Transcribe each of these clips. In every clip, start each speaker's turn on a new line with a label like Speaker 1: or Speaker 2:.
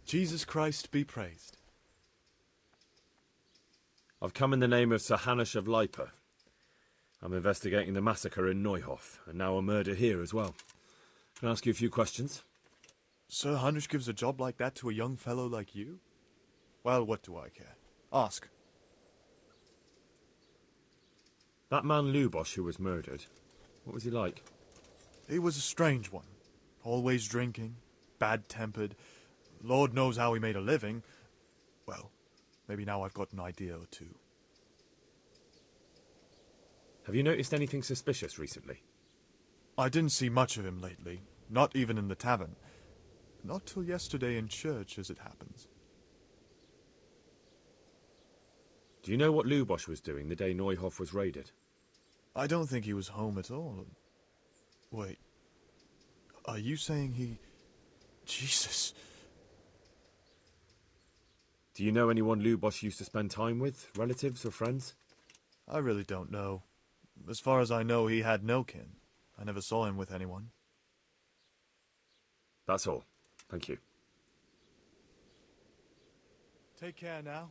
Speaker 1: Jesus Christ be praised.
Speaker 2: I've come in the name of Sir Hanush of Lipa. I'm investigating the massacre in Neuhof, and now a murder here as well. Can I ask you a few questions?
Speaker 1: Sir Hanush gives a job like that to a young fellow like you? Well, what do I care? Ask.
Speaker 2: That man Lubosh who was murdered, what was he like?
Speaker 1: He was a strange one. Always drinking, bad-tempered. Lord knows how he made a living. Well, maybe now I've got an idea or two.
Speaker 2: Have you noticed anything suspicious recently?
Speaker 1: I didn't see much of him lately, not even in the tavern. Not till yesterday in church, as it happens.
Speaker 2: Do you know what Lubosh was doing the day Neuhof was raided?
Speaker 1: I don't think he was home at all. Wait. Are you saying he... Jesus.
Speaker 2: Do you know anyone Lubosh used to spend time with? Relatives or friends?
Speaker 1: I really don't know. As far as I know, he had no kin. I never saw him with anyone.
Speaker 2: That's all. Thank you.
Speaker 1: Take care now.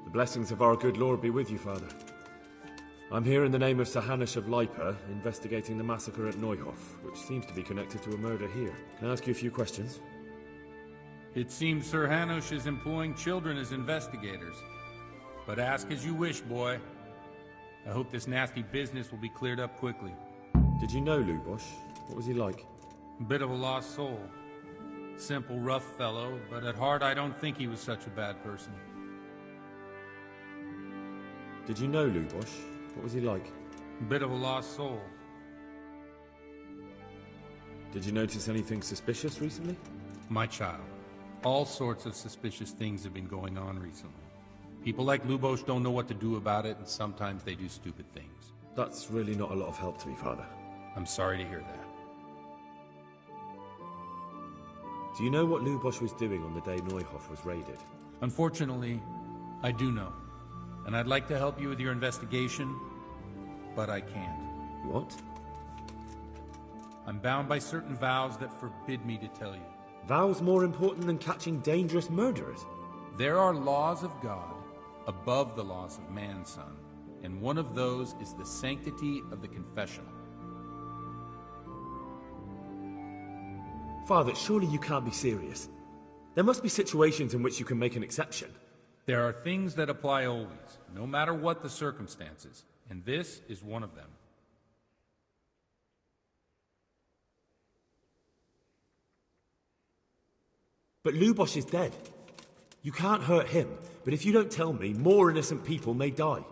Speaker 2: The blessings of our good Lord be with you, Father. I'm here in the name of Sir Hanush of Lipa, investigating the massacre at Neuhof, which seems to be connected to a murder here. Can I ask you a few questions?
Speaker 3: It seems Sir Hanush is employing children as investigators. But ask as you wish, boy. I hope this nasty business will be cleared up quickly.
Speaker 2: Did you know Lubosh? What was he like?
Speaker 3: A bit of a lost soul. Simple, rough fellow, but at heart I don't think he was such a bad person.
Speaker 2: Did you know Lubosh? What was he like?
Speaker 3: A bit of a lost soul.
Speaker 2: Did you notice anything suspicious recently?
Speaker 3: My child, all sorts of suspicious things have been going on recently. People like Lubosh don't know what to do about it, and sometimes they do stupid things.
Speaker 2: That's really not a lot of help to me, Father.
Speaker 3: I'm sorry to hear that.
Speaker 2: Do you know what Lubosh was doing on the day Neuhof was raided?
Speaker 3: Unfortunately, I do know. And I'd like to help you with your investigation, but I can't.
Speaker 2: What?
Speaker 3: I'm bound by certain vows that forbid me to tell you.
Speaker 2: Vows more important than catching dangerous murderers?
Speaker 3: There are laws of God above the laws of man, son, and one of those is the sanctity of the confessional.
Speaker 2: Father, surely you can't be serious. There must be situations in which you can make an exception.
Speaker 3: There are things that apply always, no matter what the circumstances, and this is one of them.
Speaker 2: But Lubosh is dead. You can't hurt him, but if you don't tell me, more innocent people may die.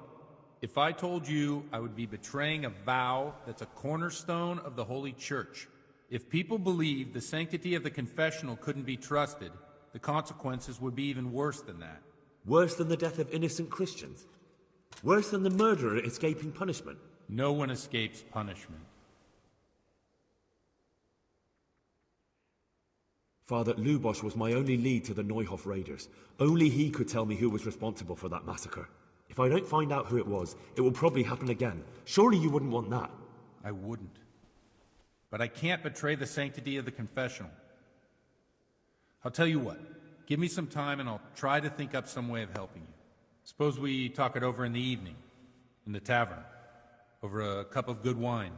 Speaker 3: If I told you, I would be betraying a vow that's a cornerstone of the Holy Church. If people believed the sanctity of the confessional couldn't be trusted, the consequences would be even worse than that.
Speaker 2: Worse than the death of innocent Christians? Worse than the murderer escaping punishment?
Speaker 3: No one escapes punishment.
Speaker 2: Father, Lubosh was my only lead to the Neuhof raiders. Only he could tell me who was responsible for that massacre. If I don't find out who it was, it will probably happen again. Surely you wouldn't want that.
Speaker 3: I wouldn't. But I can't betray the sanctity of the confessional. I'll tell you what. Give me some time and I'll try to think up some way of helping you. Suppose we talk it over in the evening, in the tavern, over a cup of good wine.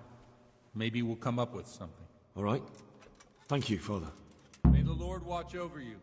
Speaker 3: Maybe we'll come up with something.
Speaker 2: All right. Thank you, Father.
Speaker 3: May the Lord watch over you.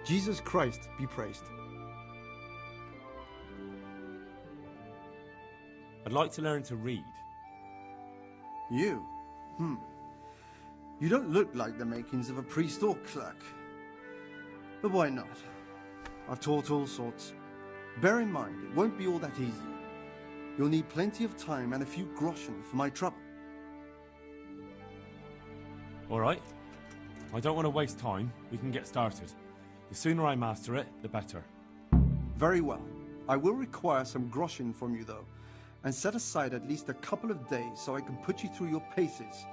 Speaker 4: Jesus Christ be praised.
Speaker 2: I'd like to learn to read.
Speaker 4: You? You don't look like the makings of a priest or clerk. But why not? I've taught all sorts. Bear in mind, it won't be all that easy. You'll need plenty of time and a few groschen for my trouble.
Speaker 2: All right. I don't want to waste time. We can get started. The sooner I master it, the better.
Speaker 4: Very well. I will require some groschen from you, though, and set aside at least a couple of days so I can put you through your paces,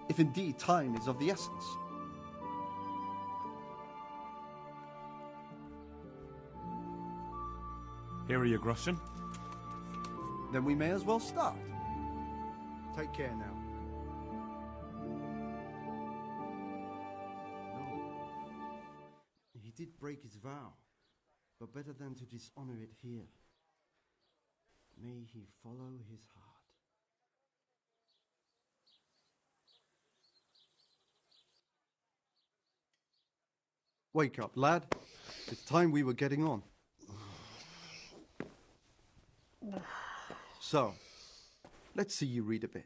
Speaker 4: if indeed time is of the essence.
Speaker 2: Here are your groschen.
Speaker 4: Then we may as well start. Take care now. No. He did break his vow, but better than to dishonor it here. May he follow his heart. Wake up, lad. It's time we were getting on. So, let's see you read a bit.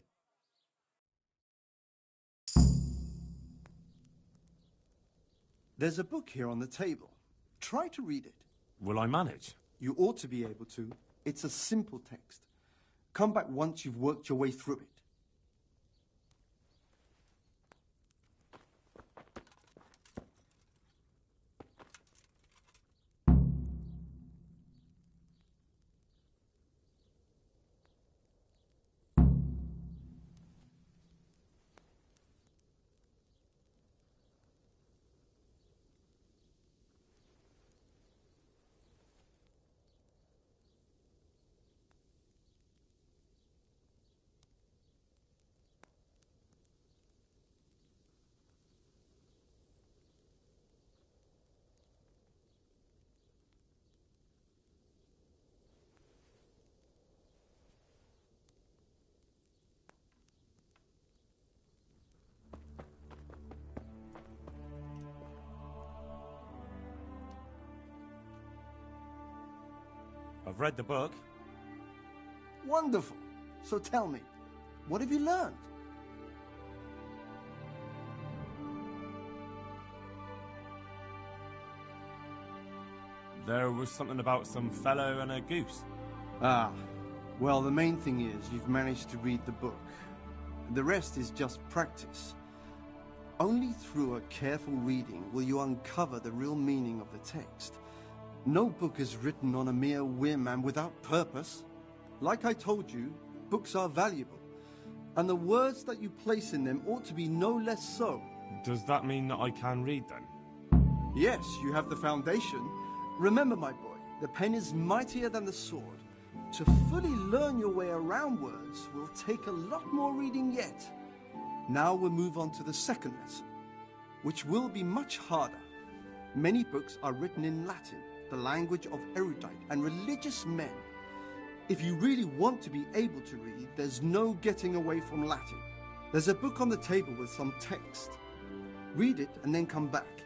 Speaker 4: There's a book here on the table. Try to read it.
Speaker 2: Will I manage?
Speaker 4: You ought to be able to. It's a simple text. Come back once you've worked your way through it.
Speaker 2: I've read the book.
Speaker 4: Wonderful. So tell me, what have you learned?
Speaker 2: There was something about some fellow and a goose.
Speaker 4: Ah, well, the main thing is you've managed to read the book. The rest is just practice. Only through a careful reading will you uncover the real meaning of the text. No book is written on a mere whim and without purpose. Like I told you, books are valuable, and the words that you place in them ought to be no less so.
Speaker 2: Does that mean that I can read then?
Speaker 4: Yes, you have the foundation. Remember, my boy, the pen is mightier than the sword. To fully learn your way around words will take a lot more reading yet. Now we'll move on to the second lesson, which will be much harder. Many books are written in Latin, the language of erudite and religious men. If you really want to be able to read, there's no getting away from Latin. There's a book on the table with some text. Read it and then come back.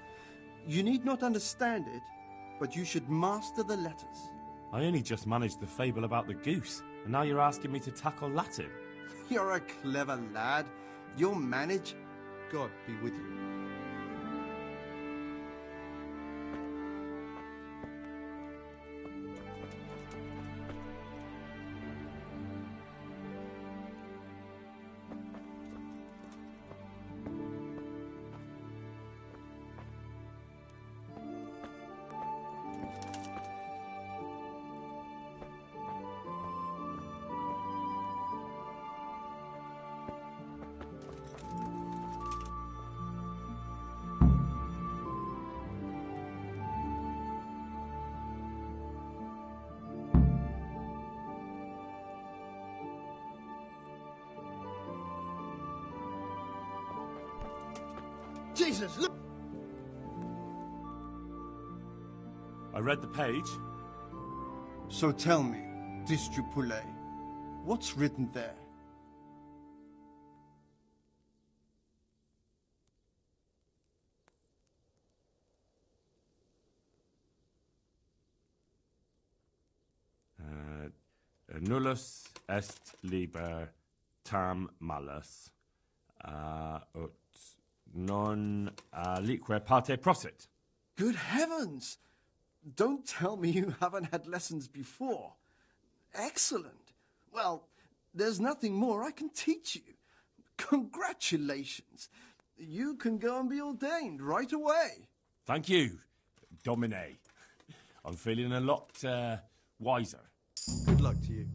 Speaker 4: You need not understand it, but you should master the letters.
Speaker 2: I only just managed the fable about the goose, and now you're asking me to tackle Latin.
Speaker 4: You're a clever lad. You'll manage. God be with you. Jesus, look!
Speaker 2: I read the page.
Speaker 4: So tell me, Distrupule, what's written there?
Speaker 2: nullus est liber tam malus, ut non alique parte prosit.
Speaker 4: Good heavens! Don't tell me you haven't had lessons before. Excellent. Well, there's nothing more I can teach you. Congratulations. You can go and be ordained right away.
Speaker 2: Thank you, Domine. I'm feeling a lot wiser.
Speaker 4: Good luck to you.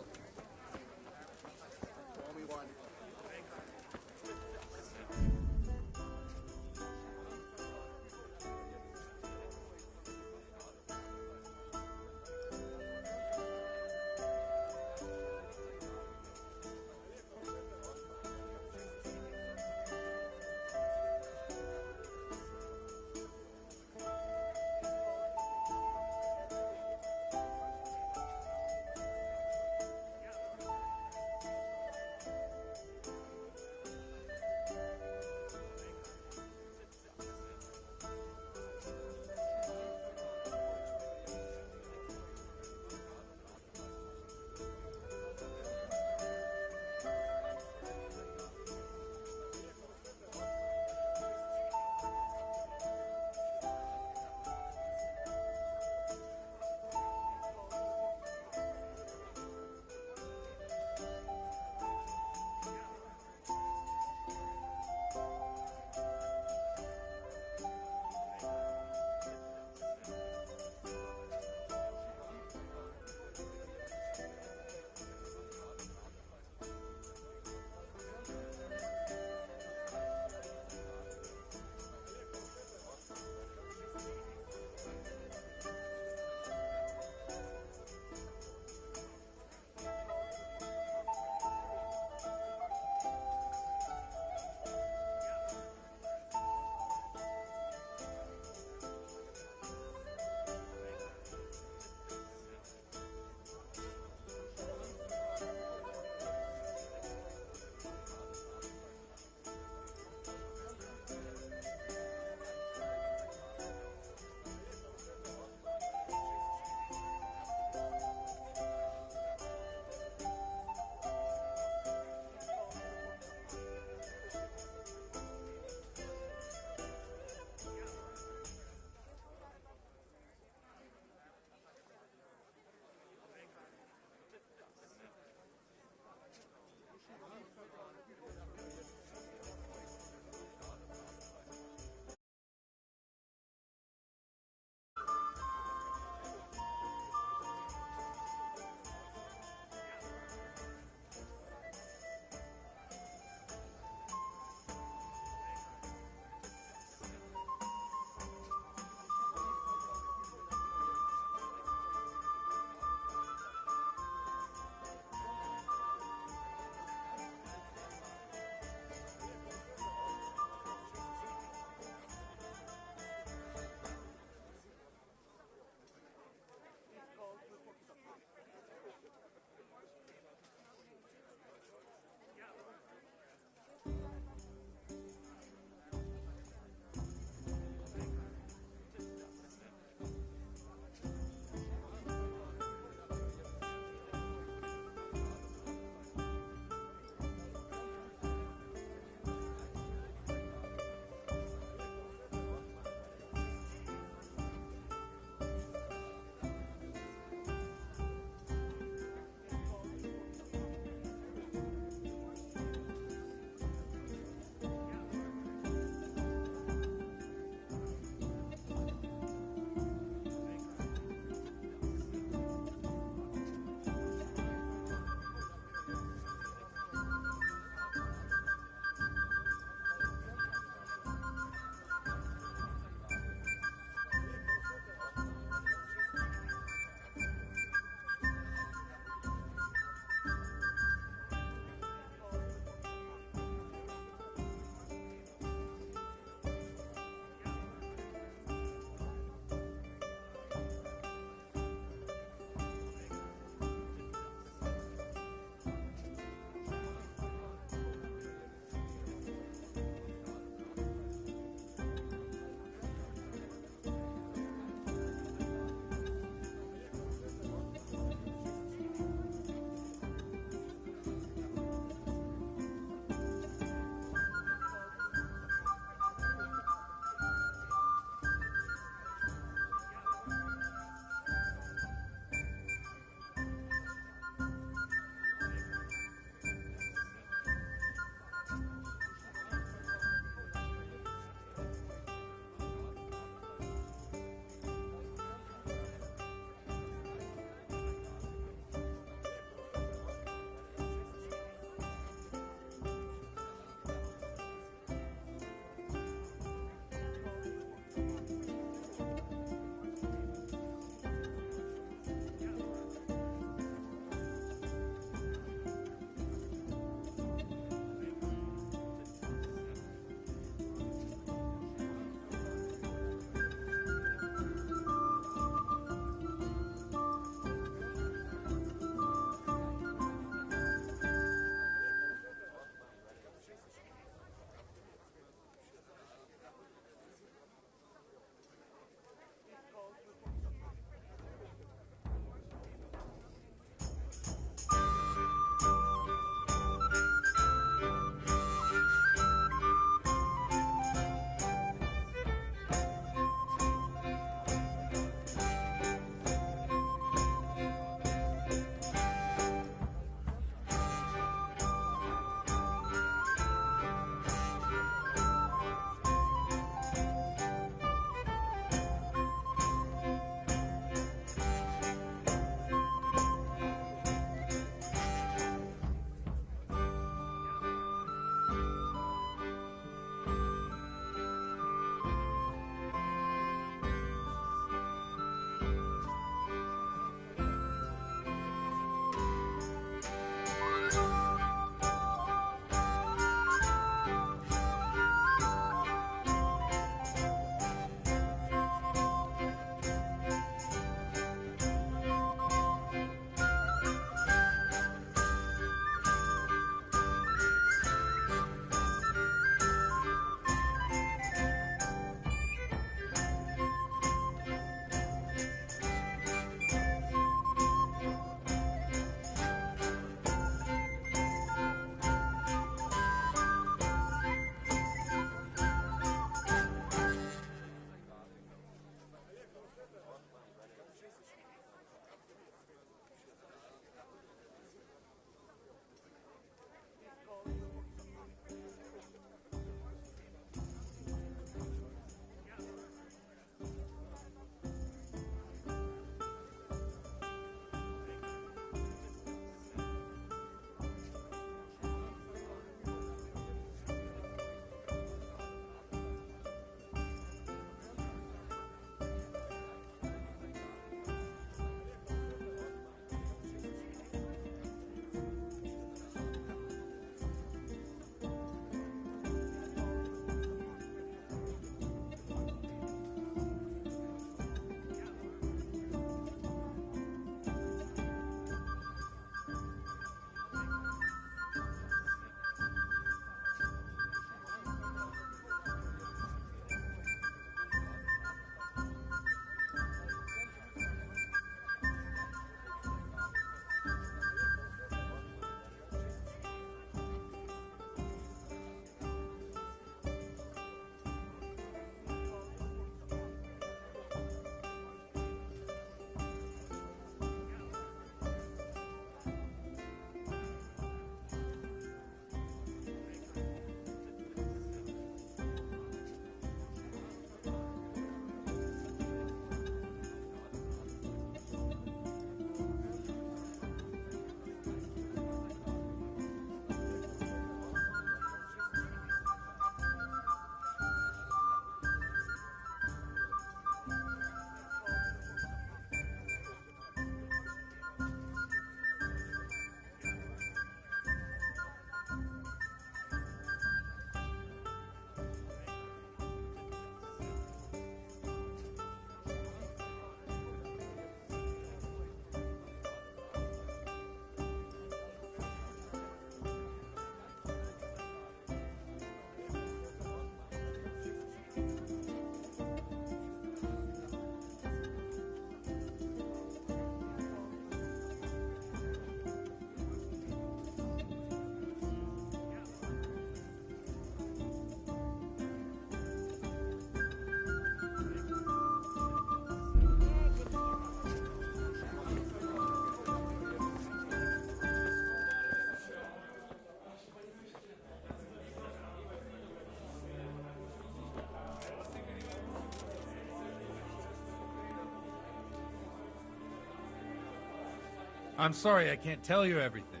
Speaker 3: I'm sorry I can't tell you everything.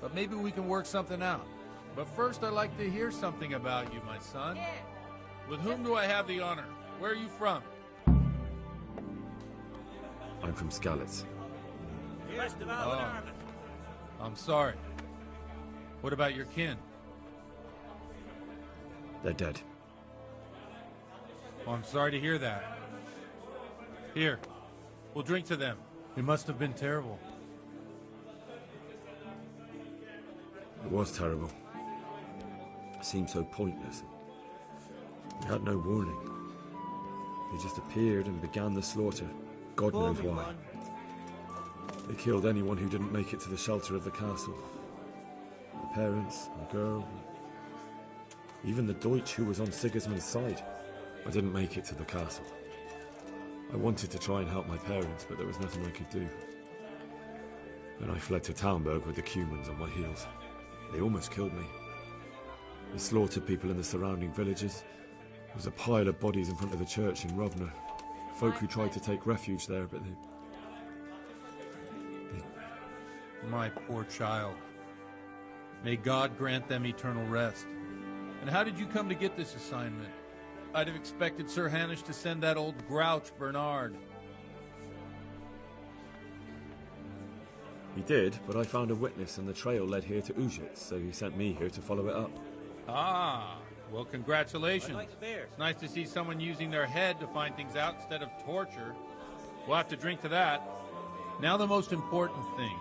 Speaker 3: But maybe we can work something out. But first I'd like to hear something about you, my son. With whom do I have the honor? Where are you from?
Speaker 2: I'm from Skalitz.
Speaker 3: Oh, I'm sorry. What about your kin?
Speaker 2: They're dead.
Speaker 3: Oh, I'm sorry to hear that. Here, we'll drink to them. It must have been terrible.
Speaker 2: It was terrible. It seemed so pointless. We had no warning. They just appeared and began the slaughter. God knows why. They killed anyone who didn't make it to the shelter of the castle. My parents, my girl, even the Deutsch who was on Sigismund's side. I didn't make it to the castle. I wanted to try and help my parents, but there was nothing I could do. Then I fled to Talmberg with the Cumans on my heels. They almost killed me. They slaughtered people in the surrounding villages. There was a pile of bodies in front of the church in Rovna. Folk who tried to take refuge there, but they...
Speaker 3: My poor child. May God grant them eternal rest. And how did you come to get this assignment? I'd have expected Sir Hanush to send that old grouch, Bernard.
Speaker 2: He did, but I found a witness and the trail led here to Ujit, so he sent me here to follow it up.
Speaker 3: Ah, well, congratulations. It's nice to see someone using their head to find things out instead of torture. We'll have to drink to that. Now the most important thing.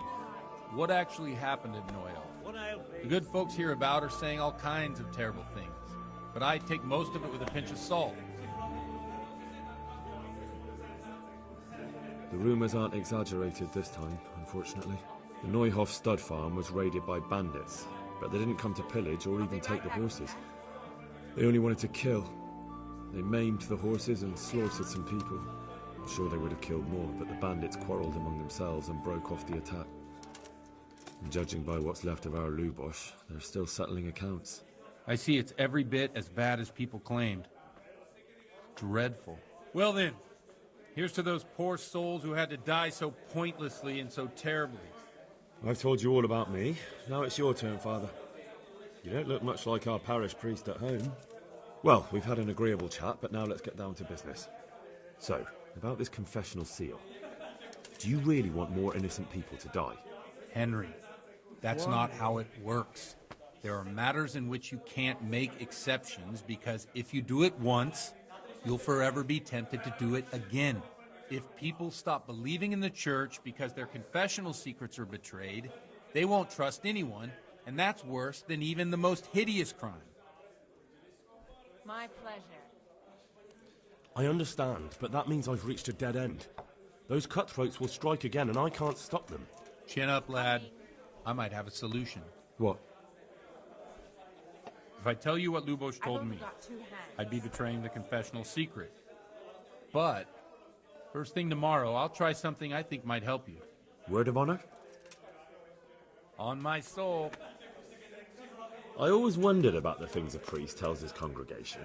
Speaker 3: What actually happened at Neuhof? The good folks hereabout are saying all kinds of terrible things, but I take most of it with a pinch of salt.
Speaker 2: The rumors aren't exaggerated this time, unfortunately. The Neuhof stud farm was raided by bandits, but they didn't come to pillage or even take the horses. They only wanted to kill. They maimed the horses and slaughtered some people. I'm sure they would have killed more, but the bandits quarreled among themselves and broke off the attack. And judging by what's left of our Lubosh, they're still settling accounts.
Speaker 3: I see it's every bit as bad as people claimed. Dreadful. Well then, here's to those poor souls who had to die so pointlessly and so terribly.
Speaker 2: I've told you all about me. Now it's your turn, Father. You don't look much like our parish priest at home. Well, we've had an agreeable chat, but now let's get down to business. So, about this confessional seal. Do you really want more innocent people to die?
Speaker 3: Henry, that's not how it works. There are matters in which you can't make exceptions because if you do it once, you'll forever be tempted to do it again. If people stop believing in the church because their confessional secrets are betrayed, they won't trust anyone, and that's worse than even the most hideous crime.
Speaker 5: My pleasure.
Speaker 6: I understand, but that means I've reached a dead end. Those cutthroats will strike again, and I can't stop them.
Speaker 3: Chin up, lad. I might have a solution.
Speaker 2: What?
Speaker 3: If I tell you what Lubosh told me, I'd be betraying the confessional secret. But, first thing tomorrow, I'll try something I think might help you.
Speaker 2: Word of honor?
Speaker 3: On my soul.
Speaker 2: I always wondered about the things a priest tells his congregation.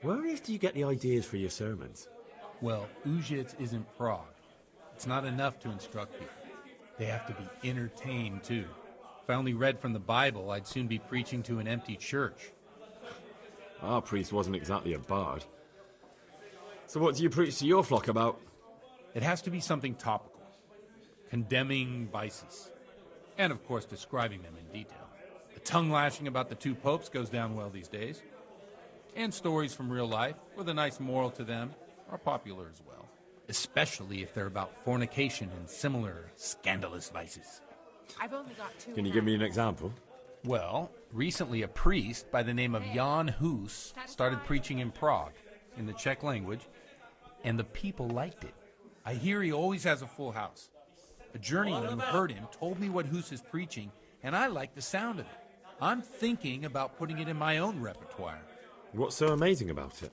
Speaker 2: Where on earth do you get the ideas for your sermons?
Speaker 3: Well, Ujits isn't Prague. It's not enough to instruct people. They have to be entertained, too. If I only read from the Bible, I'd soon be preaching to an empty church.
Speaker 2: Our priest wasn't exactly a bard. So what do you preach to your flock about?
Speaker 3: It has to be something topical. Condemning vices. And, of course, describing them in detail. The tongue-lashing about the two popes goes down well these days. And stories from real life, with a nice moral to them, are popular as well. Especially if they're about fornication and similar scandalous vices.
Speaker 5: I've only got two.
Speaker 2: Can you give me an example?
Speaker 3: Well, recently a priest by the name of Jan Hus started preaching in Prague, in the Czech language, and the people liked it. I hear he always has a full house. A journeyman who heard him told me what Hus is preaching, and I like the sound of it. I'm thinking about putting it in my own repertoire.
Speaker 2: What's so amazing about it?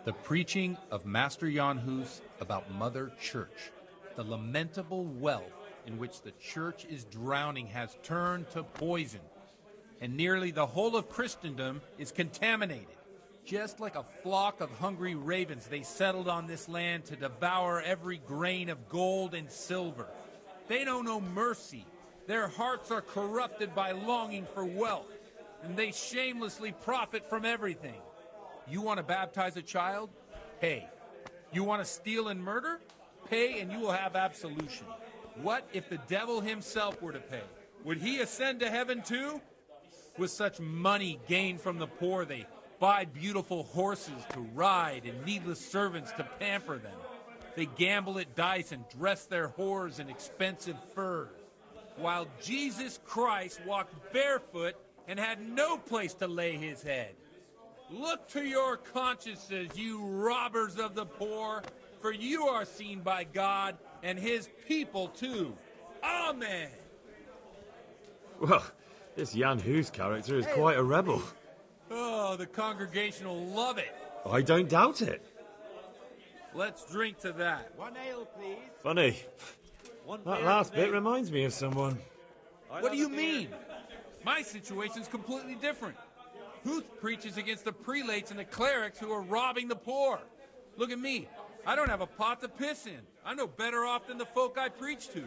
Speaker 3: The preaching of Master Jan Hus about Mother Church. The lamentable wealth in which the church is drowning has turned to poison. And nearly the whole of Christendom is contaminated. Just like a flock of hungry ravens, they settled on this land to devour every grain of gold and silver. They know no mercy. Their hearts are corrupted by longing for wealth, and they shamelessly profit from everything. You want to baptize a child? Pay. You want to steal and murder? Pay and you will have absolution. What if the devil himself were to pay? Would he ascend to heaven too? With such money gained from the poor, they buy beautiful horses to ride and needless servants to pamper them. They gamble at dice and dress their whores in expensive furs, while Jesus Christ walked barefoot and had no place to lay his head. Look to your consciences, you robbers of the poor, for you are seen by God and his people too. Amen.
Speaker 2: Well, this Jan Hus character is quite a rebel.
Speaker 3: Oh, the congregation will love it.
Speaker 2: I don't doubt it.
Speaker 3: Let's drink to that.
Speaker 5: One ale, please.
Speaker 2: Funny.
Speaker 5: One
Speaker 2: That
Speaker 5: beer,
Speaker 2: last bit
Speaker 5: please.
Speaker 2: reminds me of someone.
Speaker 3: What do you mean? My situation's completely different. Huth preaches against the prelates and the clerics who are robbing the poor. Look at me. I don't have a pot to piss in. I'm no better off than the folk I preach to.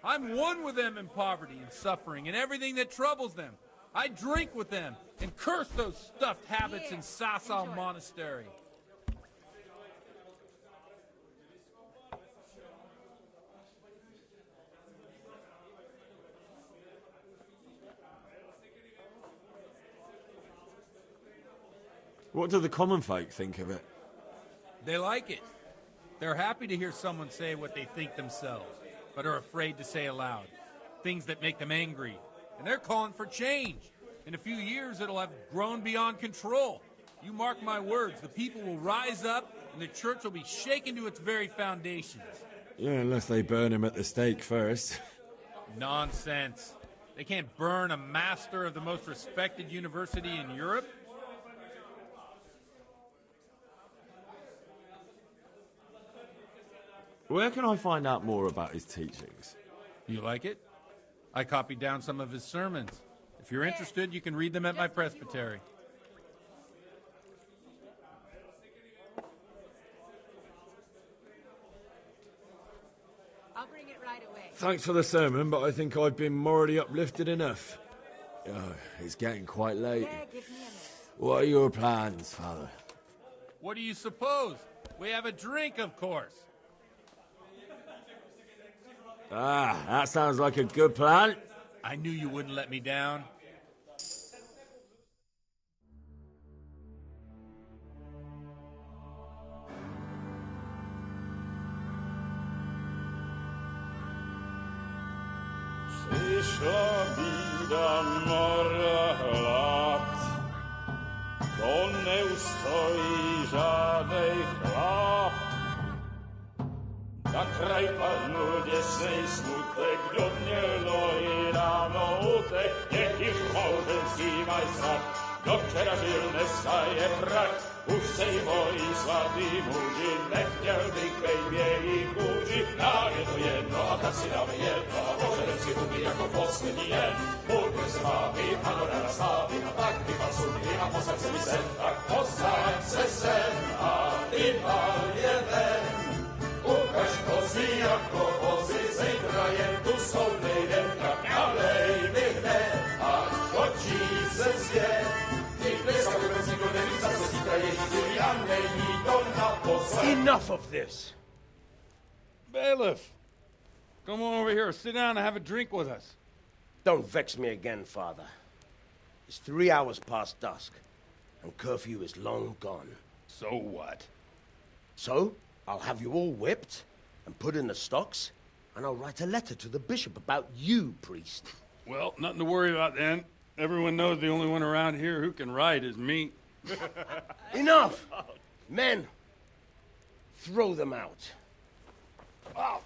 Speaker 3: I'm one with them in poverty and suffering and everything that troubles them. I drink with them and curse those stuffed habits in Sasau Monastery.
Speaker 2: What do the common folk think of it?
Speaker 3: They like it. They're happy to hear someone say what they think themselves, but are afraid to say aloud. Things that make them angry. And they're calling for change. In a few years, it'll have grown beyond control. You mark my words, the people will rise up, and the church will be shaken to its very foundations.
Speaker 2: Yeah, unless they burn him at the stake first.
Speaker 3: Nonsense. They can't burn a master of the most respected university in Europe.
Speaker 2: Where can I find out more about his teachings?
Speaker 3: You like it? I copied down some of his sermons. If you're interested, you can read them at my presbytery.
Speaker 7: I'll bring it right away.
Speaker 2: Thanks for the sermon, but I think I've been morally uplifted enough. Oh, it's getting quite late.
Speaker 7: Yeah, give me a minute.
Speaker 2: What are your plans, Father?
Speaker 3: What do you suppose? We have a drink, of course.
Speaker 2: Ah, that sounds like a good plan.
Speaker 3: I knew you wouldn't let me down.
Speaker 8: Przyszła bida mora lat, to nie ustoi żadnej chlap. Na kraj panuje sej smutek, do mnie loi rano utek, niech ich małżeństwi majstrat, do wczera żylne staje brak. Už sejmoj svatý muži, nechtěl bych bejbě jí kůži. Nám je to jedno a tak si dáme jedno a požerem si huby jako poslední jen. Půlky se vábí, panorama slávy a tak vypal sudy a posaď se mi sem. Tak posaď se sem a vypal je ven. Ukaž kozy jako vozy, zejtra jen tu svou nejdem, tak nalej mi hned, až točí se svět.
Speaker 5: Enough of this!
Speaker 3: Bailiff, come on over here, sit down and have a drink with us.
Speaker 5: Don't vex me again, Father. It's 3 hours past dusk, and curfew is long gone.
Speaker 3: So what?
Speaker 5: So, I'll have you all whipped and put in the stocks, and I'll write a letter to the bishop about you, priest.
Speaker 9: Well, nothing to worry about then. Everyone knows the only one around here who can write is me.
Speaker 5: Enough! Men, throw them out.
Speaker 9: Oh.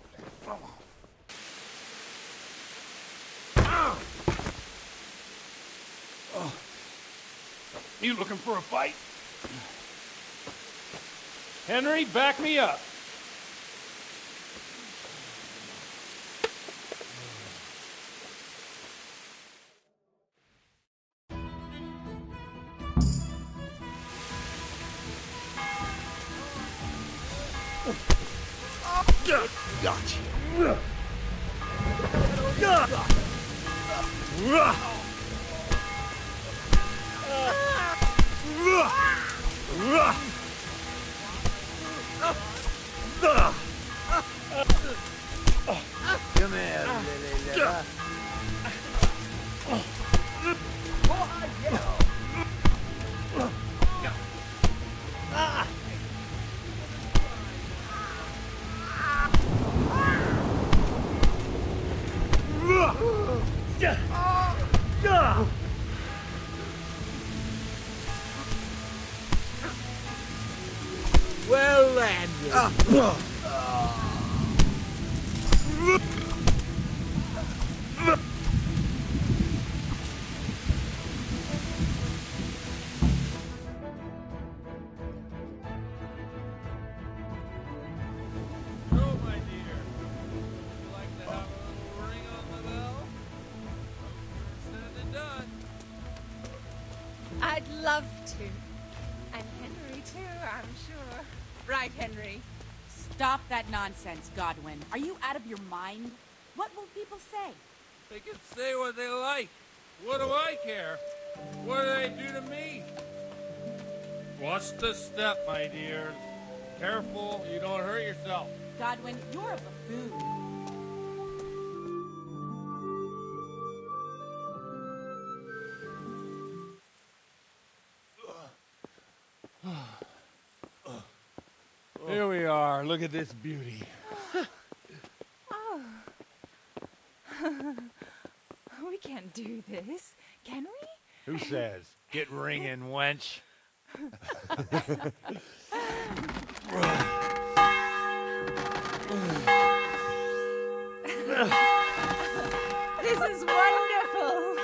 Speaker 9: You looking for a fight? Henry, back me up.
Speaker 5: Got you.
Speaker 10: Come here, Lily. Well landed.
Speaker 7: I'd love to. And Henry, too, I'm sure.
Speaker 11: Right, Henry. Stop that nonsense, Godwin. Are you out of your mind? What will people say?
Speaker 9: They can say what they like. What do I care? What do they do to me? Watch the step, my dears. Careful, you don't hurt yourself.
Speaker 11: Godwin, you're a buffoon.
Speaker 9: Here we are. Look at this beauty.
Speaker 7: Oh. We can't do this, can we?
Speaker 9: Who says? Get ringing, wench.
Speaker 7: This is wonderful.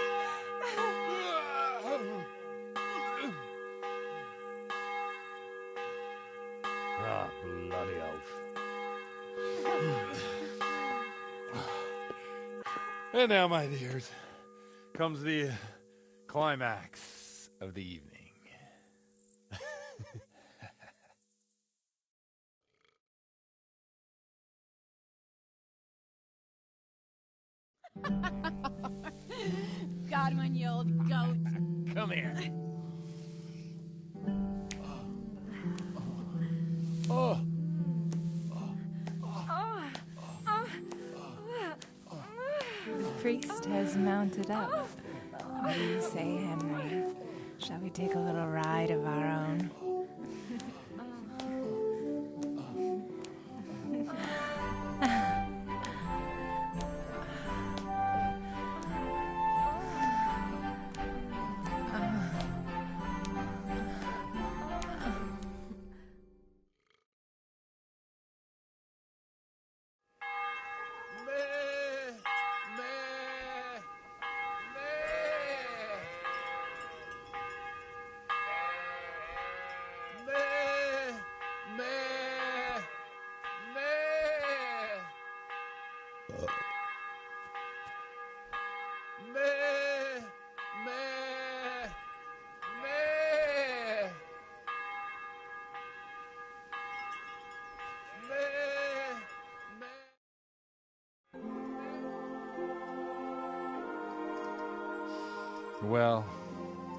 Speaker 9: Ah, bloody oath. And now, my dears, comes the climax of the evening.
Speaker 11: Godwin, you old goat.
Speaker 9: Come here.
Speaker 7: The priest has mounted up. What do you say, Henry? Shall we take a little ride of our own? Well,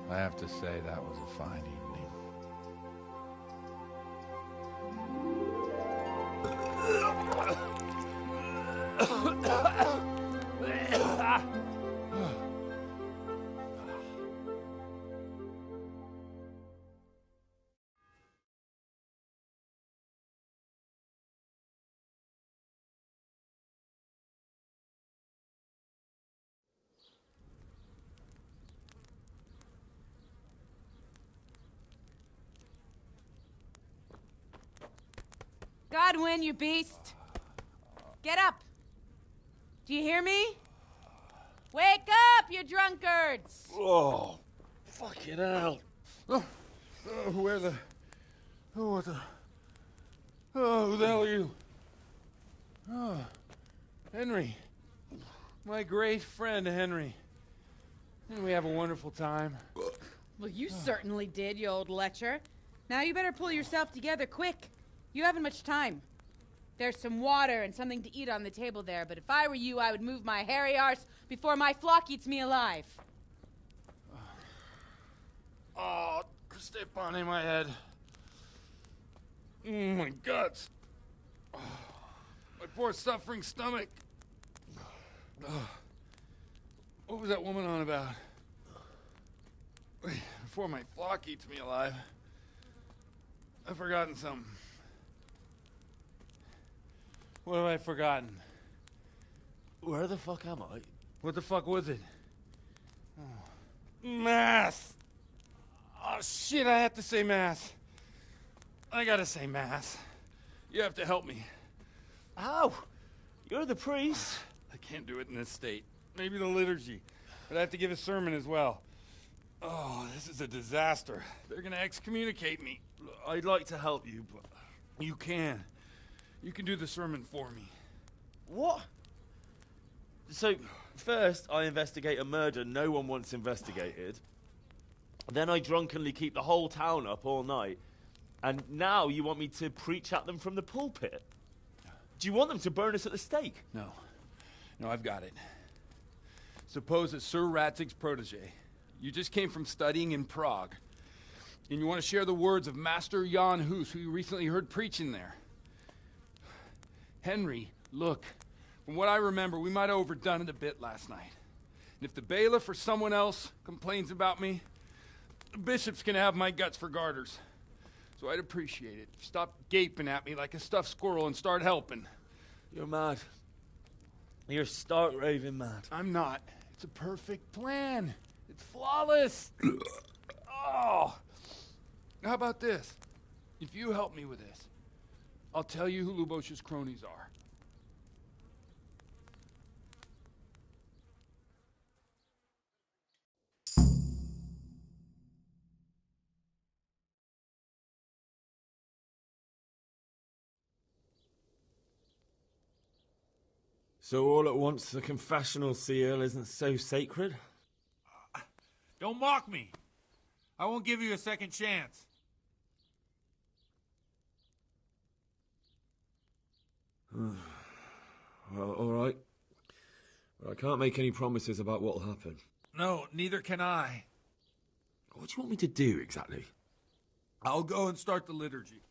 Speaker 7: I have to say that was a fine evening.
Speaker 11: Godwin, you beast! Get up! Do you hear me? Wake up, you drunkards!
Speaker 9: Oh, fucking hell. Where the... Oh, what the... Oh, who the hell are you? Oh, Henry. My great friend, Henry. Didn't we have a wonderful time?
Speaker 11: Well, you certainly did, you old lecher. Now you better pull yourself together quick. You haven't much time. There's some water and something to eat on the table there, but if I were you, I would move my hairy arse before my flock eats me alive.
Speaker 9: Oh, step on my head. My guts. Oh, my poor suffering stomach. Oh, what was that woman on about? Wait, before my flock eats me alive. I've forgotten something. What have I forgotten?
Speaker 6: Where the fuck am I?
Speaker 9: What the fuck was it? Oh. Mass! Oh shit, I have to say mass. I gotta say mass. You have to help me.
Speaker 6: How? You're the priest.
Speaker 9: I can't do it in this state. Maybe the liturgy. But I have to give a sermon as well. Oh, this is a disaster. They're gonna excommunicate me.
Speaker 6: I'd like to help you, but...
Speaker 9: You can. You can do the sermon for me.
Speaker 6: What? So, first I investigate a murder no one wants investigated. Then I drunkenly keep the whole town up all night. And now you want me to preach at them from the pulpit? Do you want them to burn us at the stake?
Speaker 9: No. No, I've got it. Suppose that Sir Radzig's protege. You just came from studying in Prague. And you want to share the words of Master Jan Hus, who you recently heard preaching there. Henry, look. From what I remember, we might have overdone it a bit last night. And if the bailiff or someone else complains about me, the bishop's gonna have my guts for garters. So I'd appreciate it. Stop gaping at me like a stuffed squirrel and start helping.
Speaker 6: You're mad. You're stark raving mad.
Speaker 9: I'm not. It's a perfect plan. It's flawless. Oh. How about this? If you help me with this, I'll tell you who Lubosh's cronies are.
Speaker 2: So all at once the confessional seal isn't so sacred?
Speaker 3: Don't mock me. I won't give you a second chance.
Speaker 2: Well, all right. But I can't make any promises about what'll happen.
Speaker 3: No, neither can I.
Speaker 2: What do you want me to do, exactly?
Speaker 3: I'll go and start the liturgy.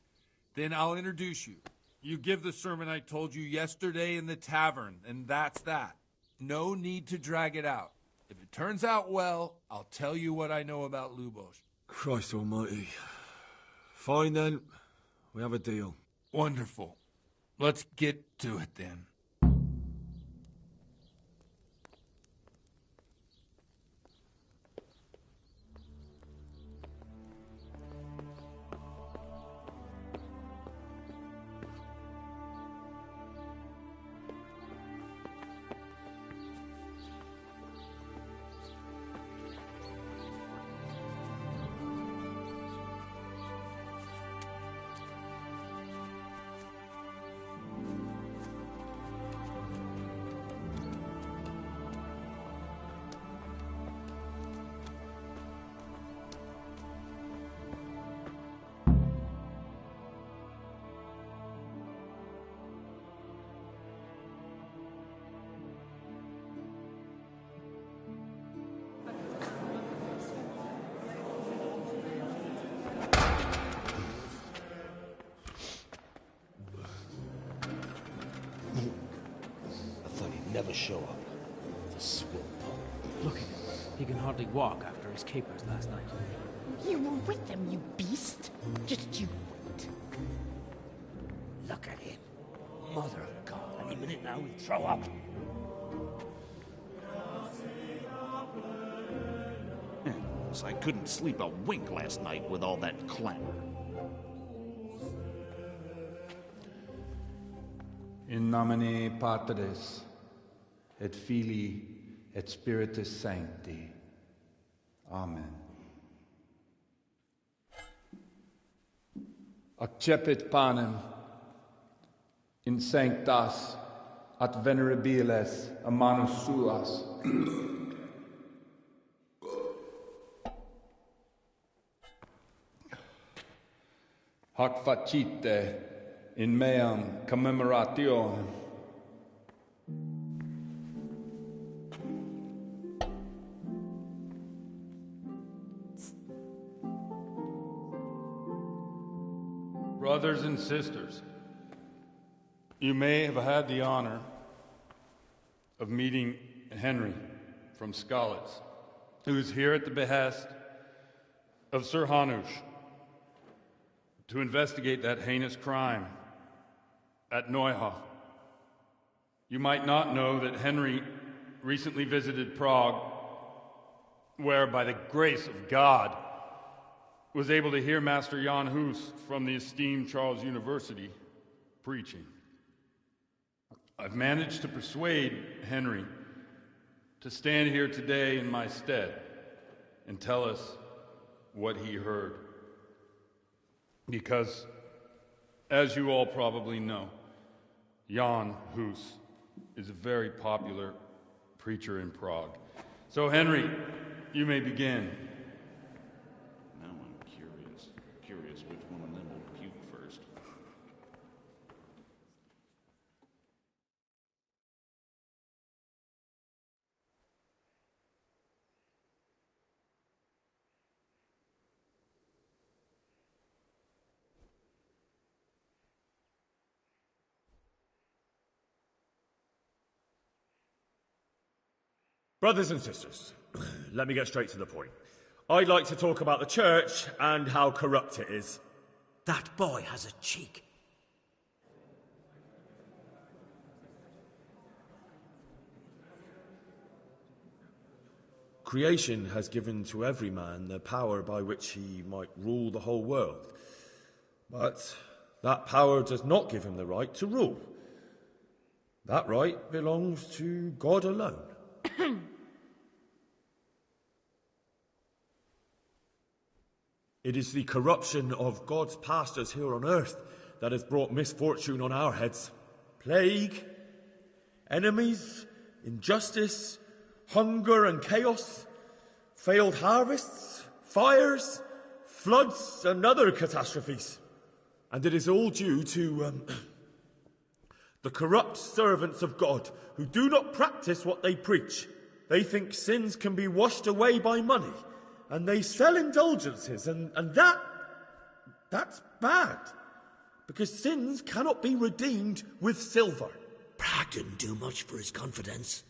Speaker 3: Then I'll introduce you. You give the sermon I told you yesterday in the tavern, and that's that. No need to drag it out. If it turns out well, I'll tell you what I know about Lubosh.
Speaker 2: Christ almighty. Fine, then. We have a deal.
Speaker 3: Wonderful. Let's get to it, then.
Speaker 5: Never show up. The swimp.
Speaker 10: Look at him. He can hardly walk after his capers last night.
Speaker 12: You were with them, you beast. Just you wait.
Speaker 5: Look at him. Mother of God. Any minute now he'll throw up.
Speaker 13: So I couldn't sleep a wink last night with all that clamor.
Speaker 3: In nomine Patris, et Filii, et Spiritus Sancti. Amen. Accepit panem in sanctas at venerabiles a manus suas. Hac facite
Speaker 14: in meam commemorationem. Brothers and sisters, you may have had the honor of meeting Henry from Skalitz, who is here at the behest of Sir Hanush to investigate that heinous crime at Neuhof. You might not know that Henry recently visited Prague, where, by the grace of God, was able to hear Master Jan Hus from the esteemed Charles University preaching. I've managed to persuade Henry to stand here today in my stead and tell us what he heard. Because, as you all probably know, Jan Hus is a very popular preacher in Prague. So, Henry, you may begin.
Speaker 13: Now I'm curious which one of them will puke first.
Speaker 2: Brothers and sisters, let me get straight to the point. I'd like to talk about the church and how corrupt it is.
Speaker 15: That boy has a cheek.
Speaker 2: Creation has given to every man the power by which he might rule the whole world. But that power does not give him the right to rule. That right belongs to God alone. It is the corruption of God's pastors here on earth that has brought misfortune on our heads. Plague, enemies, injustice, hunger and chaos, failed harvests, fires, floods and other catastrophes. And it is all due to the corrupt servants of God who do not practice what they preach. They think sins can be washed away by money, and they sell indulgences, and that's bad, because sins cannot be redeemed with silver.
Speaker 15: Prague didn't do much for his confidence.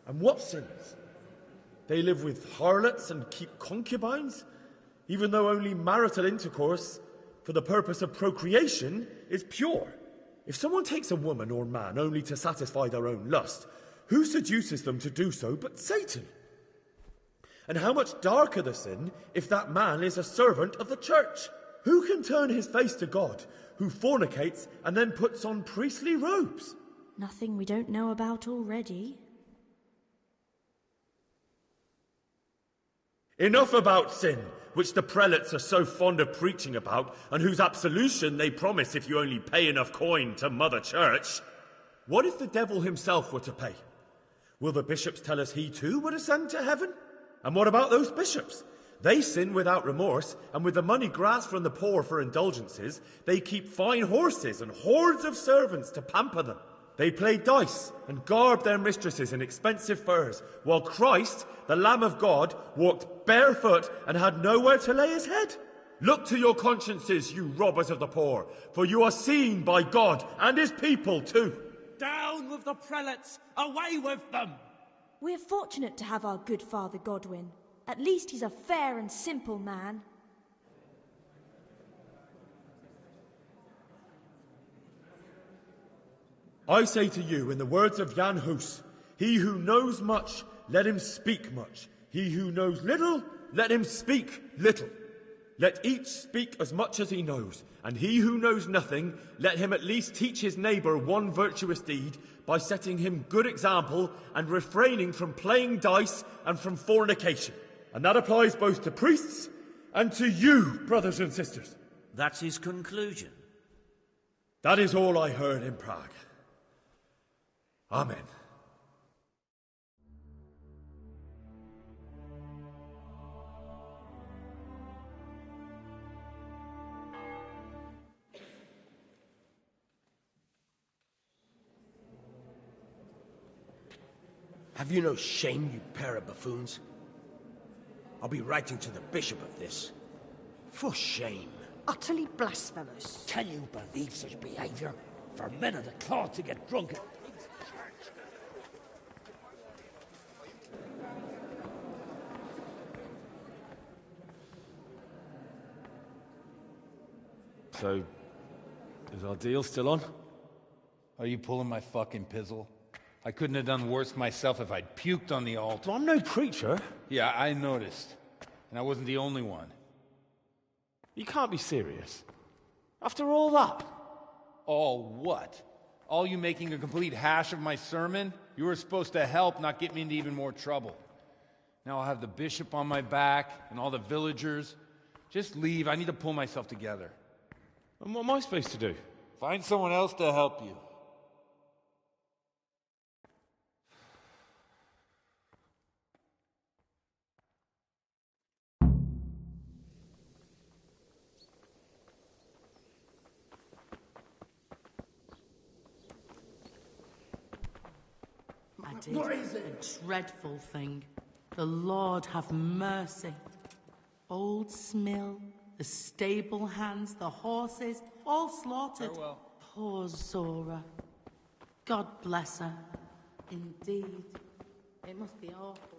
Speaker 2: And what sins? They live with harlots and keep concubines, even though only marital intercourse for the purpose of procreation is pure. If someone takes a woman or man only to satisfy their own lust, who seduces them to do so but Satan? And how much darker the sin if that man is a servant of the church? Who can turn his face to God, who fornicates and then puts on priestly robes?
Speaker 16: Nothing we don't know about already.
Speaker 2: Enough about sin, which the prelates are so fond of preaching about, and whose absolution they promise if you only pay enough coin to Mother Church. What if the devil himself were to pay? Will the bishops tell us he too would ascend to heaven? And what about those bishops? They sin without remorse, and with the money grasped from the poor for indulgences, they keep fine horses and hordes of servants to pamper them. They play dice and garb their mistresses in expensive furs, while Christ, the Lamb of God, walked barefoot and had nowhere to lay his head. Look to your consciences, you robbers of the poor, for you are seen by God and his people too.
Speaker 10: Down with the prelates! Away with them!
Speaker 16: We're fortunate to have our good Father Godwin. At least he's a fair and simple man.
Speaker 2: I say to you, in the words of Jan Hus, he who knows much, let him speak much. He who knows little, let him speak little. Let each speak as much as he knows, and he who knows nothing, let him at least teach his neighbour one virtuous deed by setting him good example and refraining from playing dice and from fornication. And that applies both to priests and to you, brothers and sisters.
Speaker 15: That's his conclusion.
Speaker 2: That is all I heard in Prague. Amen.
Speaker 5: Have you no shame, you pair of buffoons? I'll be writing to the bishop of this. For shame.
Speaker 12: Utterly blasphemous.
Speaker 15: Can you believe such behavior? For men of the cloth to get drunk at...
Speaker 2: So, is our deal still on?
Speaker 3: Are you pulling my fucking pizzle? I couldn't have done worse myself if I'd puked on the altar.
Speaker 2: I'm no preacher.
Speaker 3: Yeah, I noticed. And I wasn't the only one.
Speaker 2: You can't be serious. After all that?
Speaker 3: All what? All you making a complete hash of my sermon? You were supposed to help, not get me into even more trouble. Now I'll have the bishop on my back and all the villagers. Just leave. I need to pull myself together.
Speaker 2: And what am I supposed to do?
Speaker 3: Find someone else to help you.
Speaker 17: I did a dreadful thing. The Lord have mercy. Old Smill, the stable hands, the horses, all slaughtered.
Speaker 3: Farewell.
Speaker 17: Poor Zora. God bless her. Indeed. It must be awful.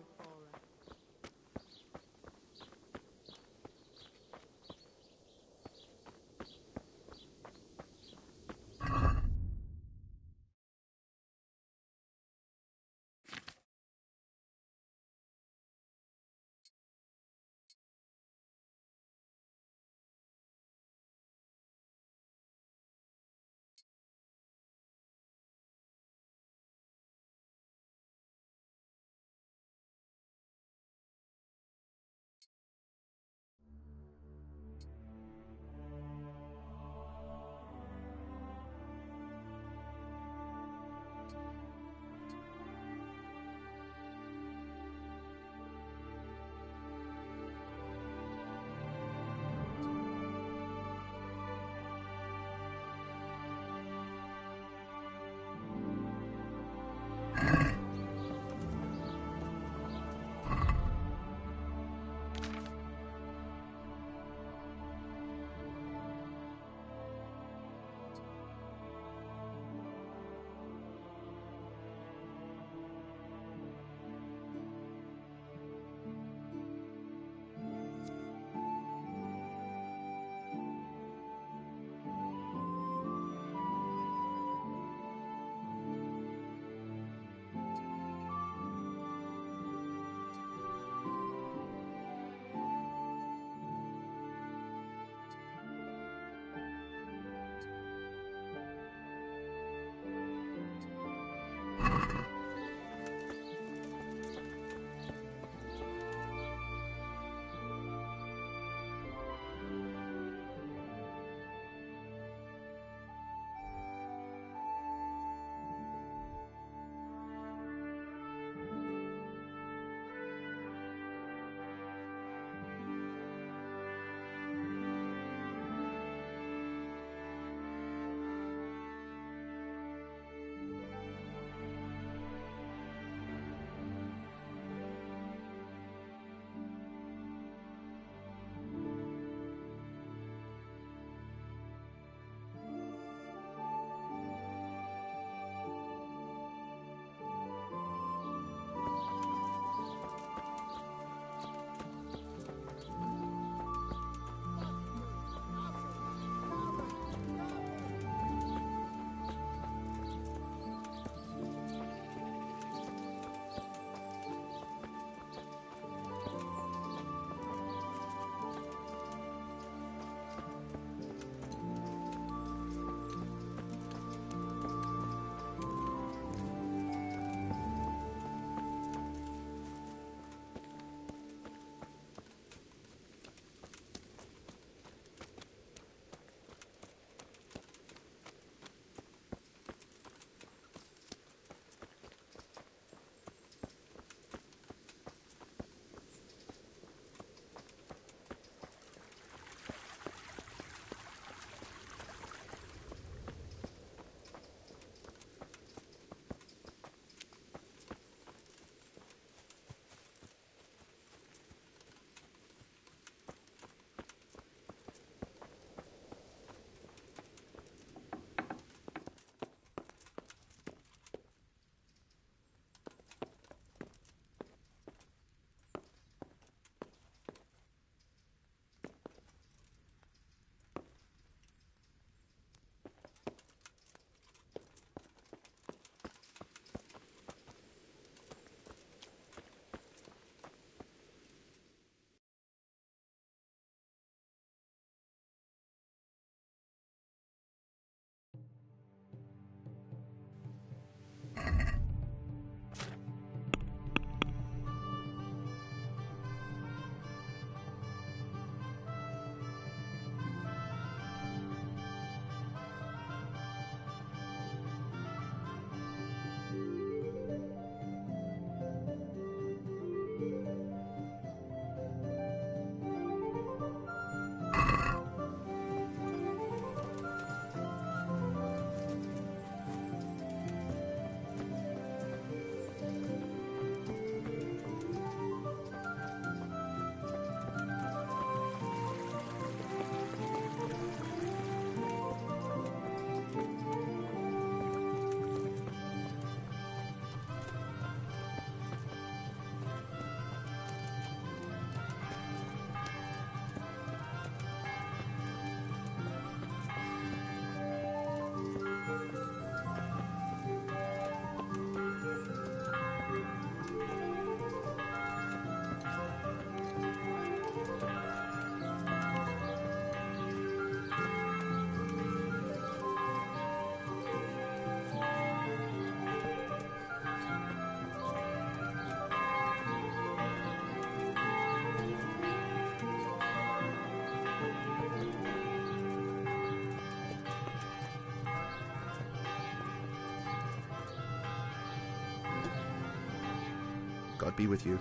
Speaker 18: God be with you.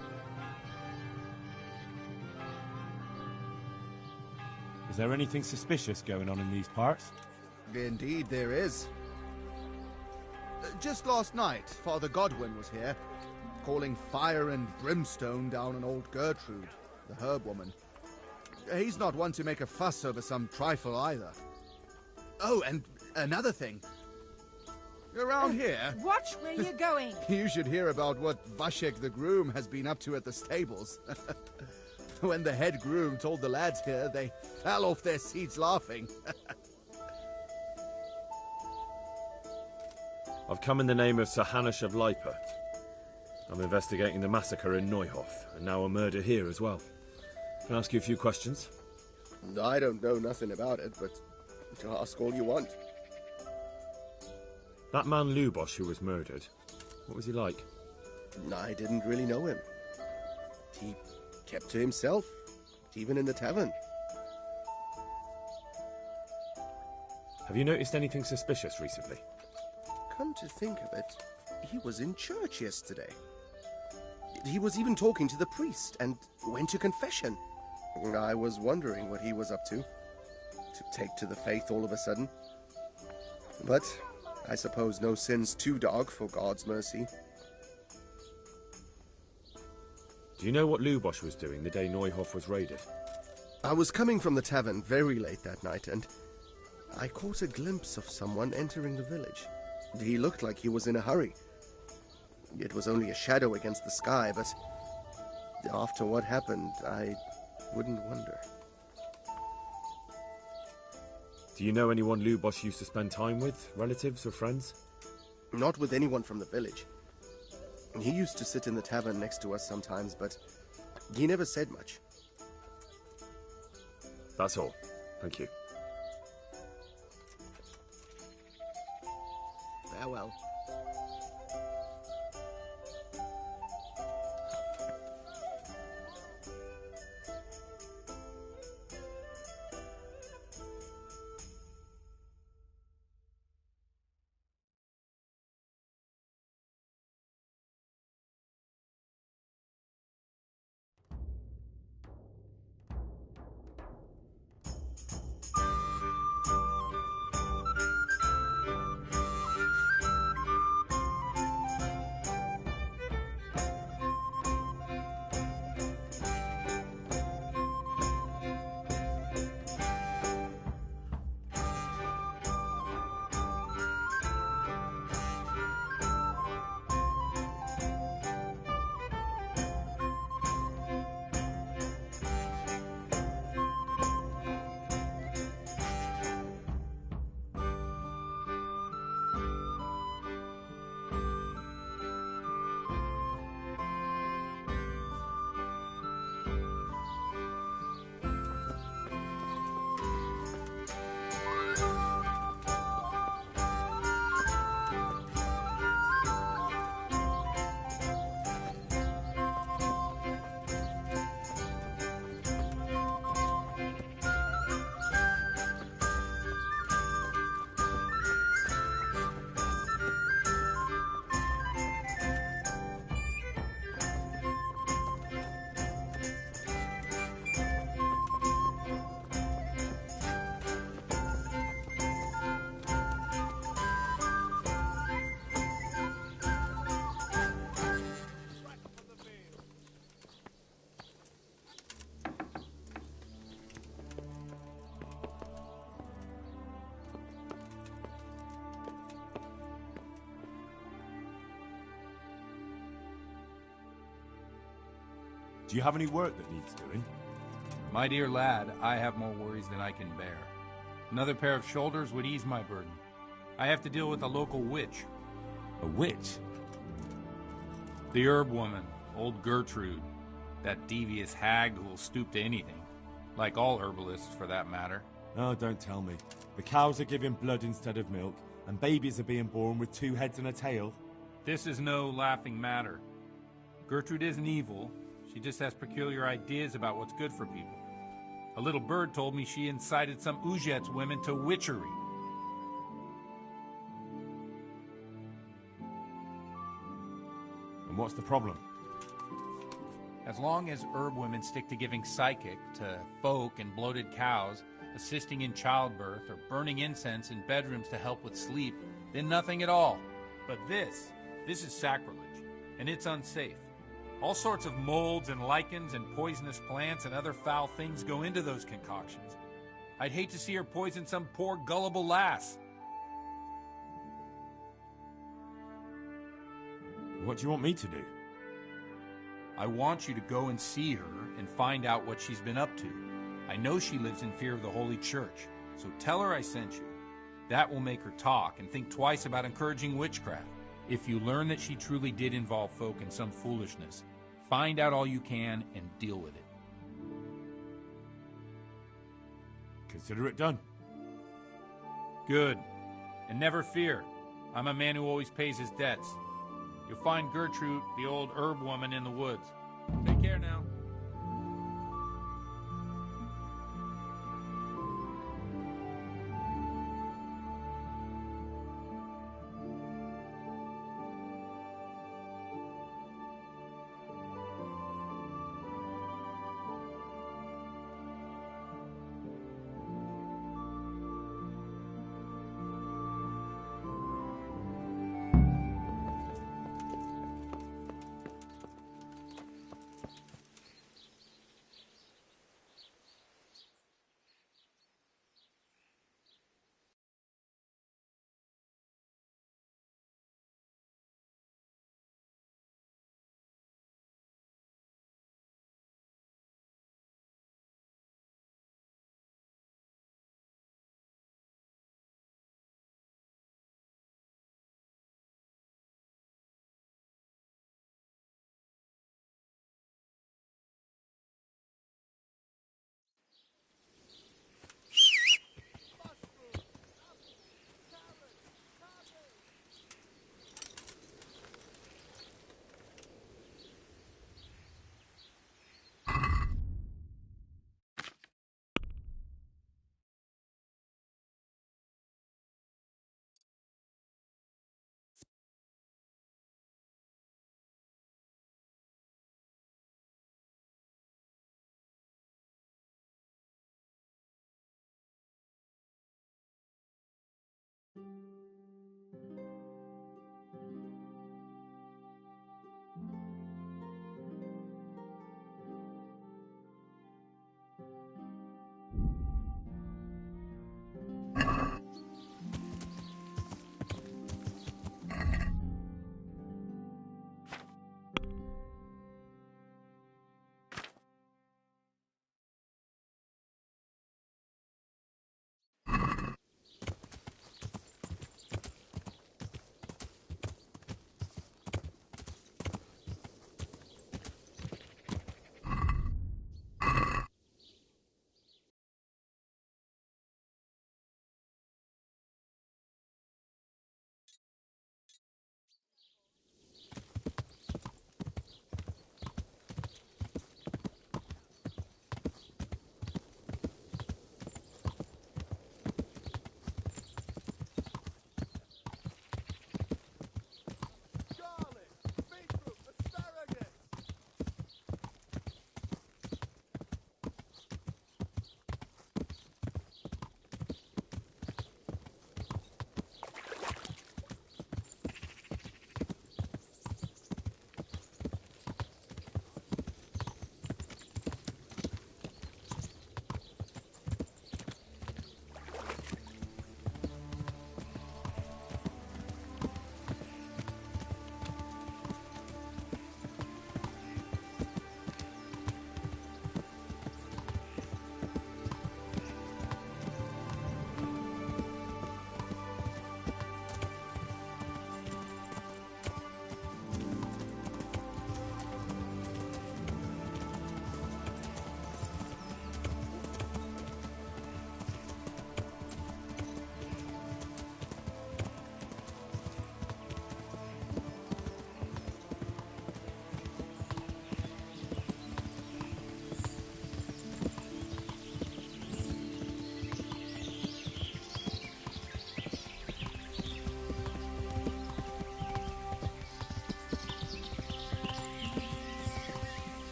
Speaker 2: Is there anything suspicious going on in these parts?
Speaker 18: Indeed there is. Just last night, Father Godwin was here, calling fire and brimstone down on old Gertrude, the herb woman. He's not one to make a fuss over some trifle either. Oh, and another thing. Around here...
Speaker 11: Watch where you're going!
Speaker 18: You should hear about what Vashek the groom has been up to at the stables. When the head groom told the lads here, they fell off their seats laughing.
Speaker 2: I've come in the name of Sir Hanush of Leipa. I'm investigating the massacre in Neuhof, and now a murder here as well. Can I ask you a few questions?
Speaker 18: I don't know nothing about it, but ask all you want.
Speaker 2: That man Lubosh who was murdered, what was he like?
Speaker 18: I didn't really know him. He kept to himself, even in the tavern.
Speaker 2: Have you noticed anything suspicious recently?
Speaker 18: Come to think of it, he was in church yesterday. He was even talking to the priest and went to confession. I was wondering what he was up to take to the faith all of a sudden. But I suppose no sin's too dark for God's mercy.
Speaker 2: Do you know what Lubosh was doing the day Neuhof was raided?
Speaker 18: I was coming from the tavern very late that night, and I caught a glimpse of someone entering the village. He looked like he was in a hurry. It was only a shadow against the sky, but after what happened, I wouldn't wonder.
Speaker 2: Do you know anyone Lubosh used to spend time with? Relatives or friends?
Speaker 18: Not with anyone from the village. He used to sit in the tavern next to us sometimes, but he never said much.
Speaker 2: That's all. Thank you.
Speaker 18: Farewell.
Speaker 2: Do you have any work that needs doing?
Speaker 3: My dear lad, I have more worries than I can bear. Another pair of shoulders would ease my burden. I have to deal with a local witch.
Speaker 2: A witch?
Speaker 3: The herb woman, old Gertrude. That devious hag who will stoop to anything. Like all herbalists, for that matter.
Speaker 2: Oh, don't tell me. The cows are giving blood instead of milk, and babies are being born with 2 heads and a tail.
Speaker 3: This is no laughing matter. Gertrude isn't evil. She just has peculiar ideas about what's good for people. A little bird told me she incited some Uzhet's women to witchery.
Speaker 2: And what's the problem?
Speaker 3: As long as herb women stick to giving psychic to folk and bloated cows, assisting in childbirth, or burning incense in bedrooms to help with sleep, then nothing at all. But this is sacrilege, and it's unsafe. All sorts of molds and lichens and poisonous plants and other foul things go into those concoctions. I'd hate to see her poison some poor gullible lass.
Speaker 2: What do you want me to do?
Speaker 3: I want you to go and see her and find out what she's been up to. I know she lives in fear of the Holy Church, so tell her I sent you. That will make her talk and think twice about encouraging witchcraft. If you learn that she truly did involve folk in some foolishness, find out all you can and deal with it.
Speaker 2: Consider it done.
Speaker 3: Good. And never fear. I'm a man who always pays his debts. You'll find Gertrude, the old herb woman, in the woods. Take care now.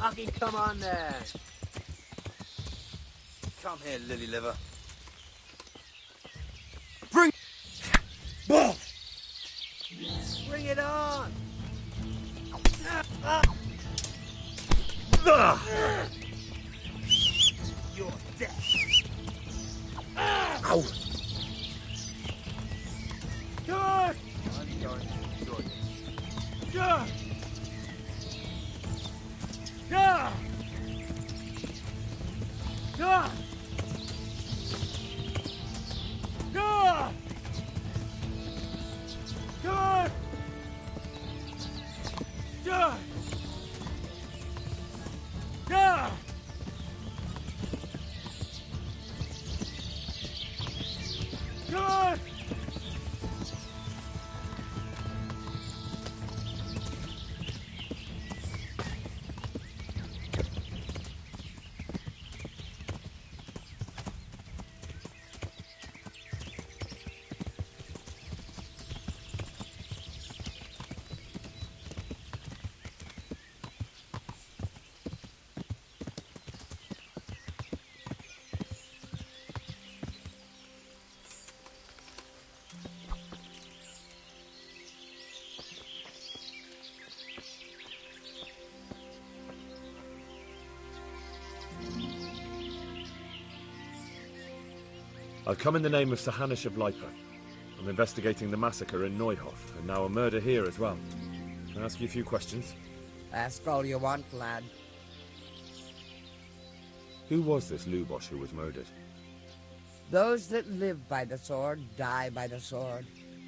Speaker 19: Aki, come on there. Come here, lily liver.
Speaker 18: Bring...
Speaker 19: Bring it on! You're dead.
Speaker 18: Ow!
Speaker 19: Good! I'm going to enjoy this. Yeah! Yeah! Yeah! Yeah! Good! Yeah! Yeah! Good!
Speaker 2: I've come in the name of Sir Hanush of Leipa. I'm investigating the massacre in Neuhof, and now a murder here as well. Can I ask you a few questions?
Speaker 20: Ask all you want, lad.
Speaker 2: Who was this Lubosh who was murdered?
Speaker 20: Those that live by the sword die by the sword.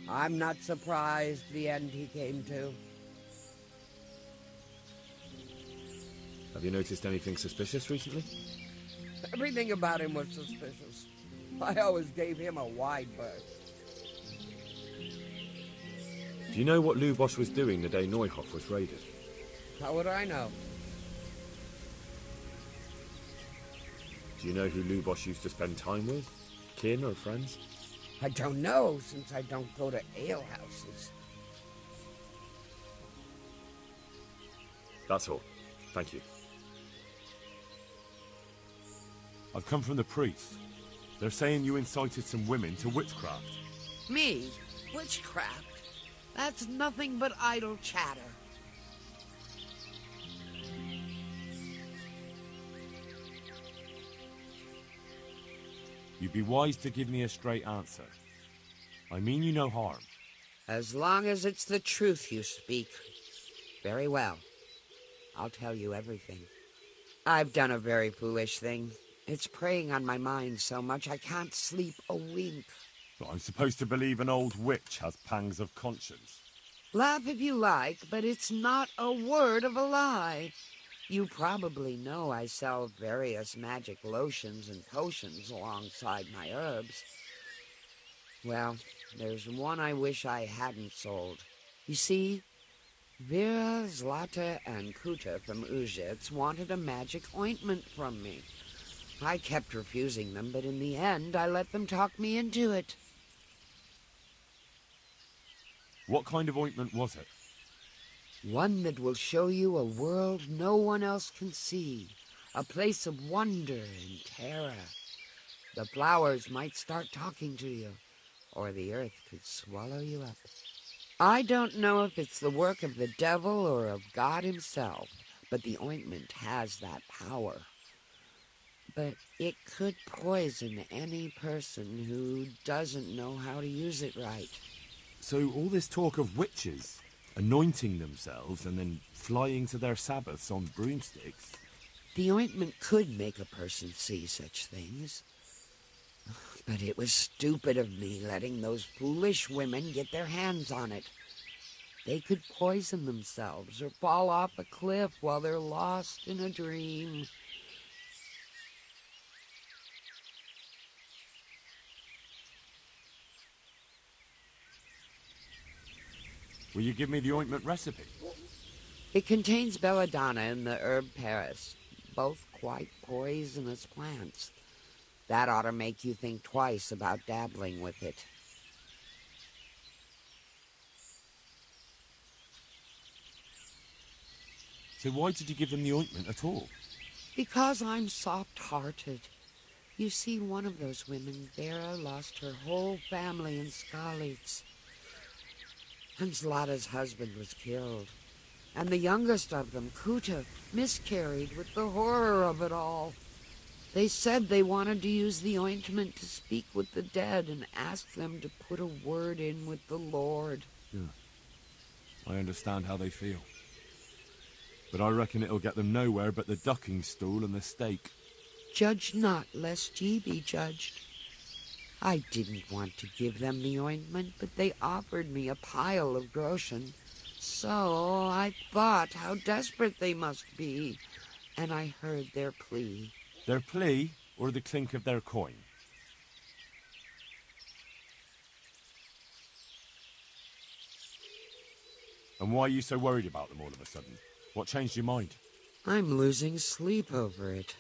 Speaker 20: I'm not surprised the end he came to.
Speaker 2: Have you noticed anything suspicious recently?
Speaker 20: Everything about him was suspicious. I always gave him a wide berth.
Speaker 2: Do you know what Lubosh was doing the day Neuhof was raided?
Speaker 20: How would I know?
Speaker 2: Do you know who Lubosh used to spend time with? Kin or friends?
Speaker 20: I don't know, since I don't go to alehouses.
Speaker 2: That's all. Thank you. I've come from the priest. They're saying you incited some women to witchcraft.
Speaker 20: Me? Witchcraft? That's nothing but idle chatter.
Speaker 2: You'd be wise to give me a straight answer. I mean you no harm.
Speaker 20: As long as it's the truth you speak. Very well. I'll tell you everything. I've done a very foolish thing. It's preying on my mind so much I can't sleep a wink.
Speaker 2: But I'm supposed to believe an old witch has pangs of conscience.
Speaker 20: Laugh if you like, but it's not a word of a lie. You probably know I sell various magic lotions and potions alongside my herbs. Well, there's one I wish I hadn't sold. You see, Vera, Zlata, and Kuta from Uzhitz wanted a magic ointment from me. I kept refusing them, but in the end, I let them talk me into it.
Speaker 2: What kind of ointment was it?
Speaker 20: One that will show you a world no one else can see. A place of wonder and terror. The flowers might start talking to you, or the earth could swallow you up. I don't know if it's the work of the devil or of God himself, but the ointment has that power. But it could poison any person who doesn't know how to use it right.
Speaker 2: So all this talk of witches anointing themselves and then flying to their sabbaths on broomsticks.
Speaker 20: The ointment could make a person see such things. But it was stupid of me letting those foolish women get their hands on it. They could poison themselves or fall off a cliff while they're lost in a dream.
Speaker 2: Will you give me the ointment recipe?
Speaker 20: It contains belladonna and the herb Paris, both quite poisonous plants. That ought to make you think twice about dabbling with it.
Speaker 2: So why did you give them the ointment at all?
Speaker 20: Because I'm soft-hearted. You see, one of those women, Vera, lost her whole family in Skalitz. And Zlata's husband was killed. And the youngest of them, Kuta, miscarried with the horror of it all. They said they wanted to use the ointment to speak with the dead and ask them to put a word in with the Lord.
Speaker 2: Yeah. I understand how they feel. But I reckon it'll get them nowhere but the ducking stool and the stake.
Speaker 20: Judge not, lest ye be judged. I didn't want to give them the ointment, but they offered me a pile of groschen. So I thought how desperate they must be, and I heard their plea.
Speaker 2: Their plea, or the clink of their coin? And why are you so worried about them all of a sudden? What changed your mind?
Speaker 20: I'm losing sleep over it.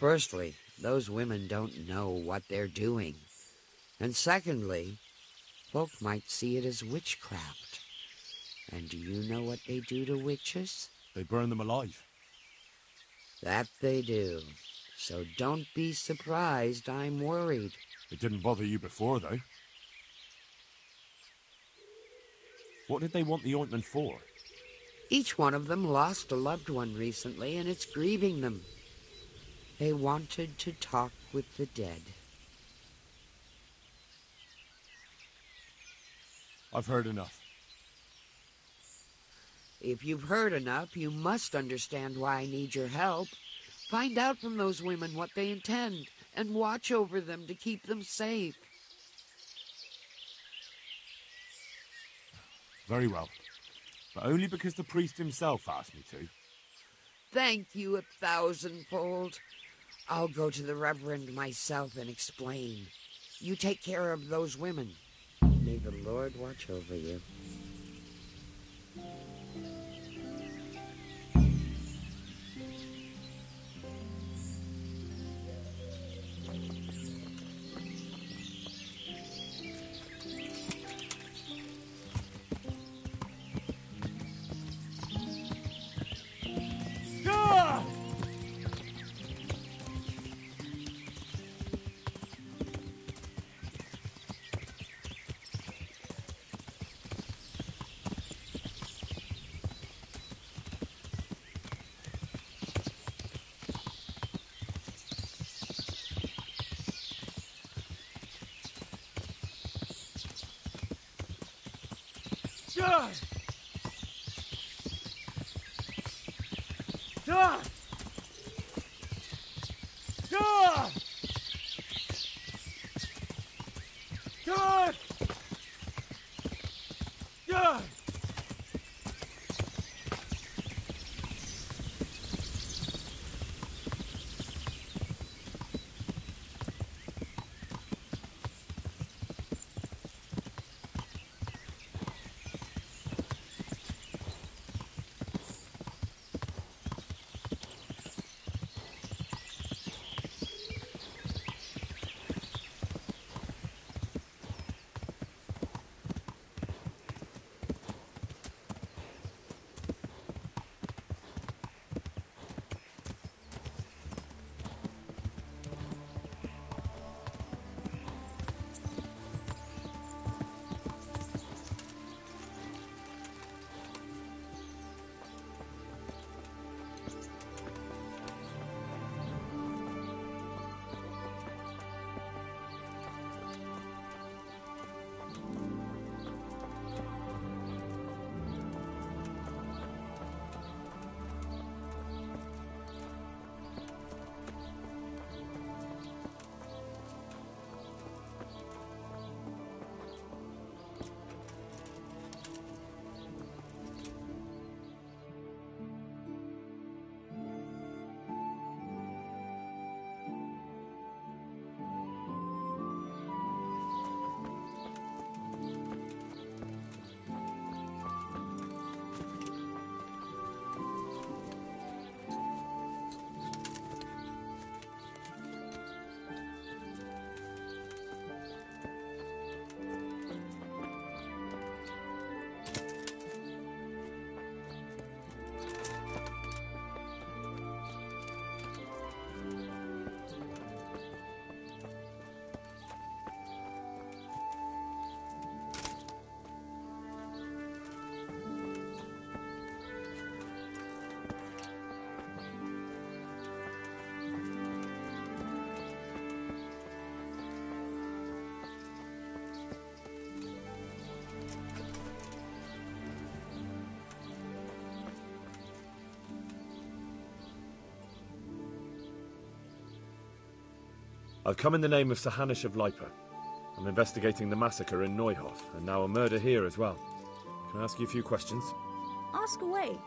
Speaker 20: Firstly, those women don't know what they're doing. And secondly, folk might see it as witchcraft. And do you know what they do to witches?
Speaker 2: They burn them alive.
Speaker 20: That they do. So don't be surprised I'm worried.
Speaker 2: It didn't bother you before, though. What did they want the ointment for?
Speaker 20: Each one of them lost a loved one recently, and it's grieving them. They wanted to talk with the dead.
Speaker 2: I've heard enough.
Speaker 20: If you've heard enough, you must understand why I need your help. Find out from those women what they intend, and watch over them to keep them safe.
Speaker 2: Very well. But only because the priest himself asked me to.
Speaker 20: Thank you 1,000-fold. I'll go to the Reverend myself and explain. You take care of those women. May the Lord watch over you.
Speaker 19: God! God! God! God! God!
Speaker 2: I've come in the name of Sahanish of Lipa. I'm investigating the massacre in Neuhof, and now a murder here as well. Can I ask you a few questions?
Speaker 16: Ask away.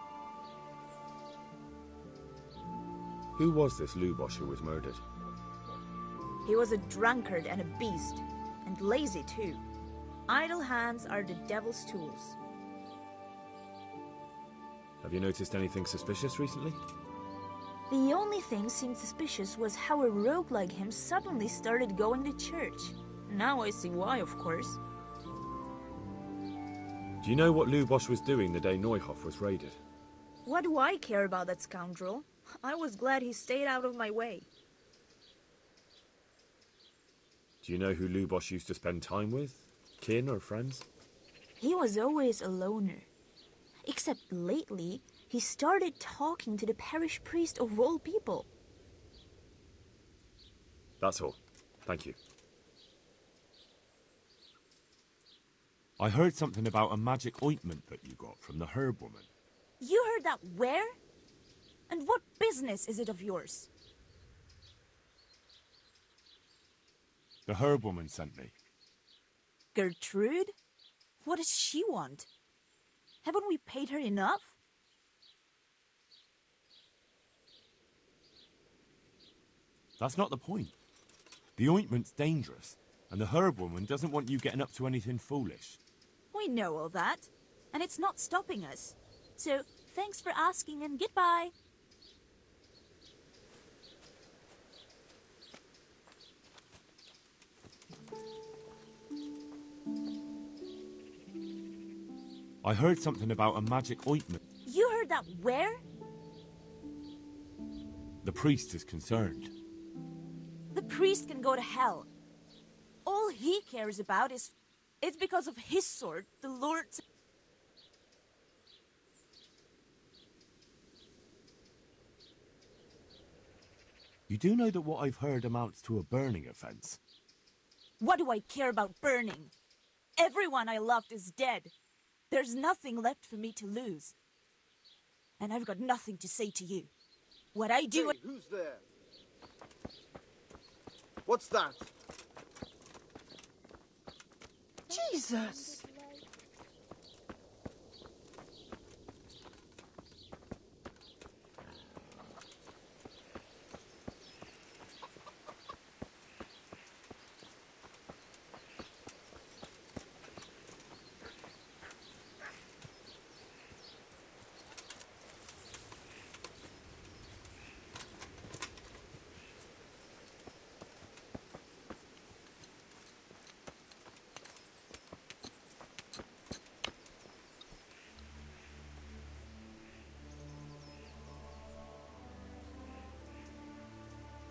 Speaker 2: Who was this Lubosh who was murdered?
Speaker 16: He was a drunkard and a beast, and lazy too. Idle hands are the devil's tools.
Speaker 2: Have you noticed anything suspicious recently?
Speaker 16: The only thing seemed suspicious was how a rogue like him suddenly started going to church. Now I see why, of course.
Speaker 2: Do you know what Lubosh was doing the day Neuhof was raided?
Speaker 16: What do I care about that scoundrel? I was glad he stayed out of my way.
Speaker 2: Do you know who Lubosh used to spend time with? Kin or friends?
Speaker 16: He was always a loner. Except lately, he started talking to the parish priest of all people.
Speaker 2: That's all. Thank you. I heard something about a magic ointment that you got from the herb woman.
Speaker 16: You heard that where? And what business is it of yours?
Speaker 2: The herb woman sent me.
Speaker 16: Gertrude? What does she want? Haven't we paid her enough?
Speaker 2: That's not the point. The ointment's dangerous, and the herb woman doesn't want you getting up to anything foolish.
Speaker 16: We know all that, and it's not stopping us. So, thanks for asking and goodbye.
Speaker 2: I heard something about a magic ointment.
Speaker 16: You heard that where?
Speaker 2: The priest is concerned.
Speaker 16: The priest can go to hell. All he cares about is... It's because of his sword, the Lord's...
Speaker 2: You do know that what I've heard amounts to a burning offense?
Speaker 16: What do I care about burning? Everyone I loved is dead. There's nothing left for me to lose. And I've got nothing to say to you. What I do...
Speaker 4: Hey, who's there? What's that?
Speaker 12: Jesus!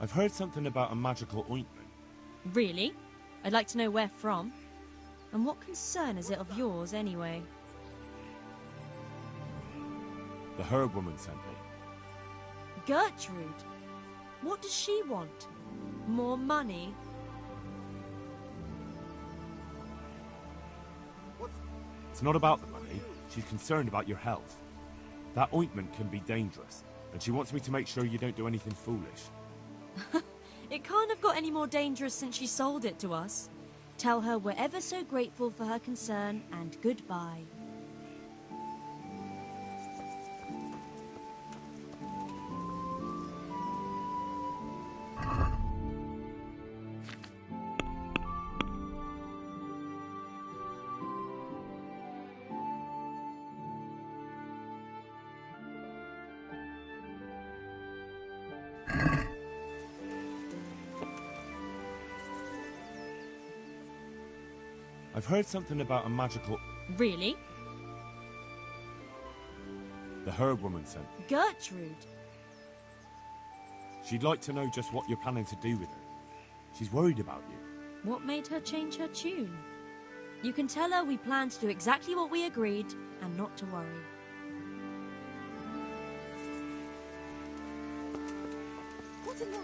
Speaker 2: I've heard something about a magical ointment.
Speaker 21: Really? I'd like to know where from. And what concern is it of yours, anyway?
Speaker 2: The herb woman sent me.
Speaker 21: Gertrude? What does she want? More money?
Speaker 2: It's not about the money. She's concerned about your health. That ointment can be dangerous, and she wants me to make sure you don't do anything foolish.
Speaker 21: It can't have got any more dangerous since she sold it to us. Tell her we're ever so grateful for her concern, and goodbye.
Speaker 2: I've heard something about a magical...
Speaker 21: Really?
Speaker 2: The herb woman sent me.
Speaker 21: Gertrude?
Speaker 2: She'd like to know just what you're planning to do with her. She's worried about you.
Speaker 21: What made her change her tune? You can tell her we plan to do exactly what we agreed, and not to worry.
Speaker 16: What's in there?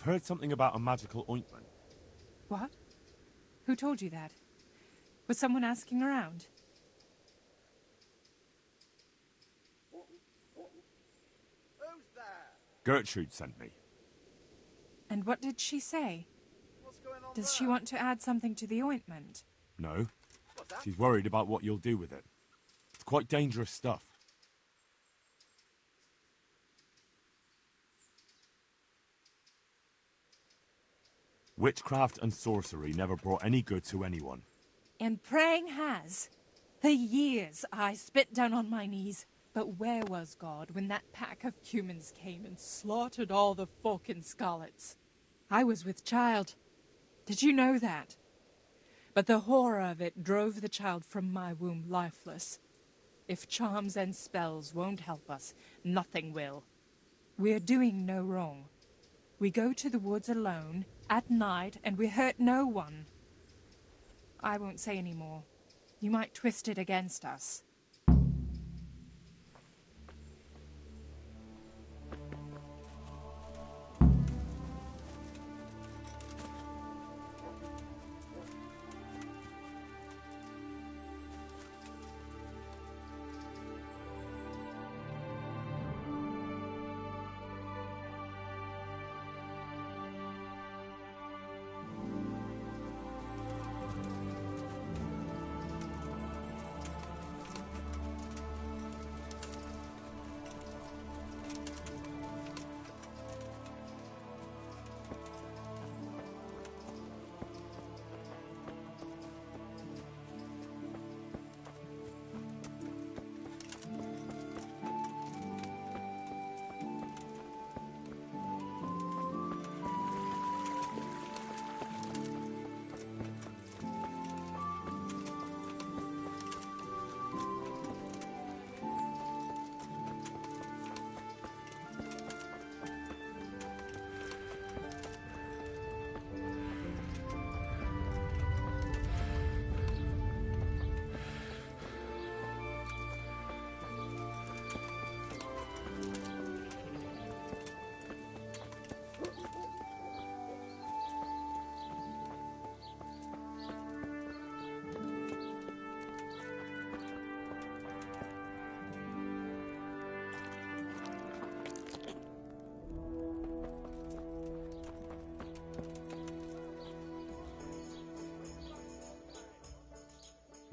Speaker 2: heard something about a magical ointment.
Speaker 7: What? Who told you that? Was someone asking around?
Speaker 2: Gertrude sent me.
Speaker 7: And what did she say? Does she want to add something to the ointment?
Speaker 2: No. She's worried about what you'll do with it. It's quite dangerous stuff. Witchcraft and sorcery never brought any good to anyone.
Speaker 7: And praying has. For years I spit down on my knees. But where was God when that pack of humans came and slaughtered all the folk in Scarlets? I was with child. Did you know that? But the horror of it drove the child from my womb lifeless. If charms and spells won't help us, nothing will. We're doing no wrong. We go to the woods alone, at night, and we hurt no one. I won't say any more. You might twist it against us.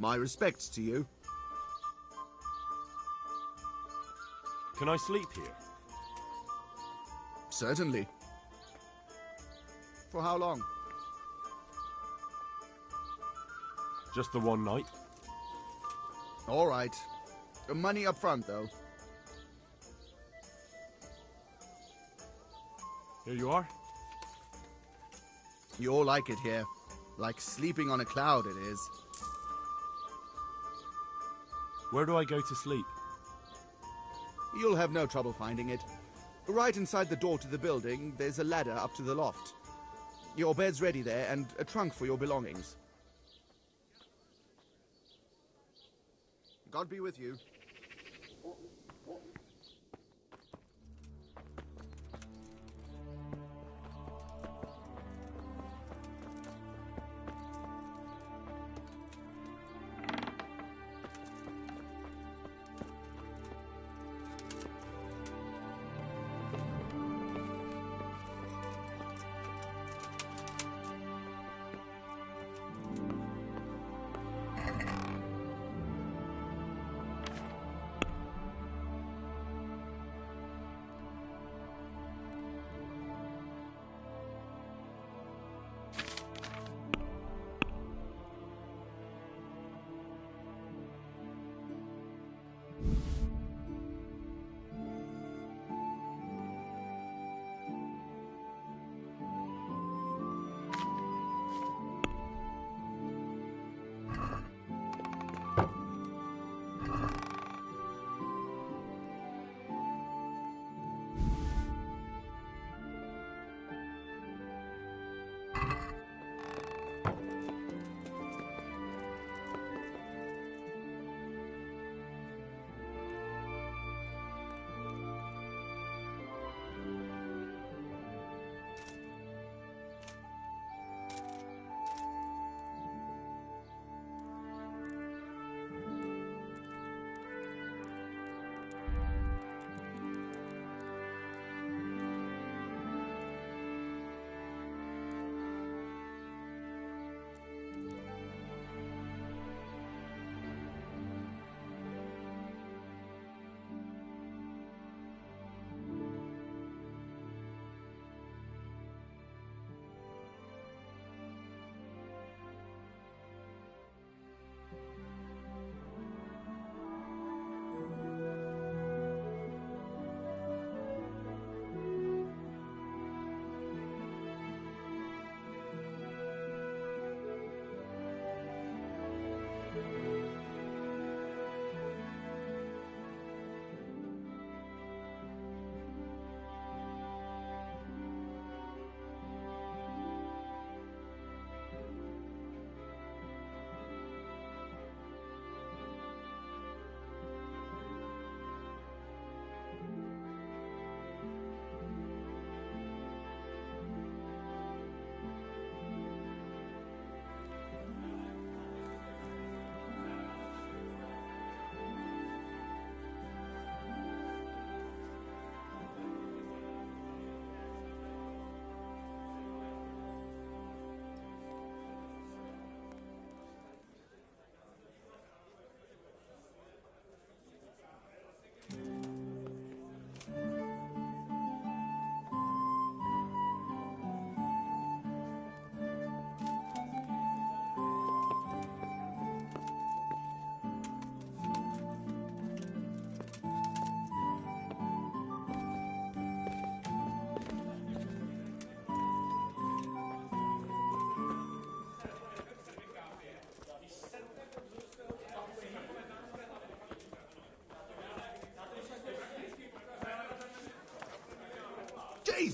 Speaker 1: My respects to you.
Speaker 2: Can I sleep here?
Speaker 1: Certainly. For how long?
Speaker 2: Just the one night.
Speaker 1: All right. Money up front, though.
Speaker 2: Here you are.
Speaker 1: You'll like it here. Like sleeping on a cloud, it is.
Speaker 2: Where do I go to sleep?
Speaker 1: You'll have no trouble finding it. Right inside the door to the building, there's a ladder up to the loft. Your bed's ready there, and a trunk for your belongings. God be with you.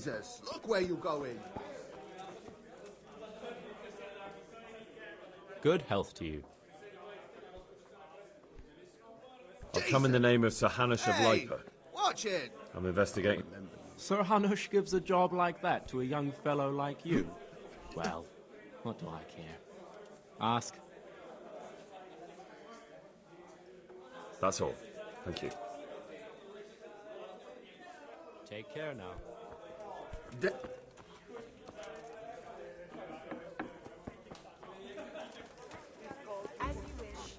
Speaker 1: Jesus, look where you're going.
Speaker 8: Good health to you.
Speaker 2: I've come in the name of Sir Hanush of
Speaker 1: Hey,
Speaker 2: Lipa.
Speaker 1: watch it.
Speaker 2: I'm investigating.
Speaker 8: Sir Hanush gives a job like that to a young fellow like you. Well, what do I care? Ask.
Speaker 2: That's all. Thank you.
Speaker 8: Take care now.
Speaker 16: As you wish.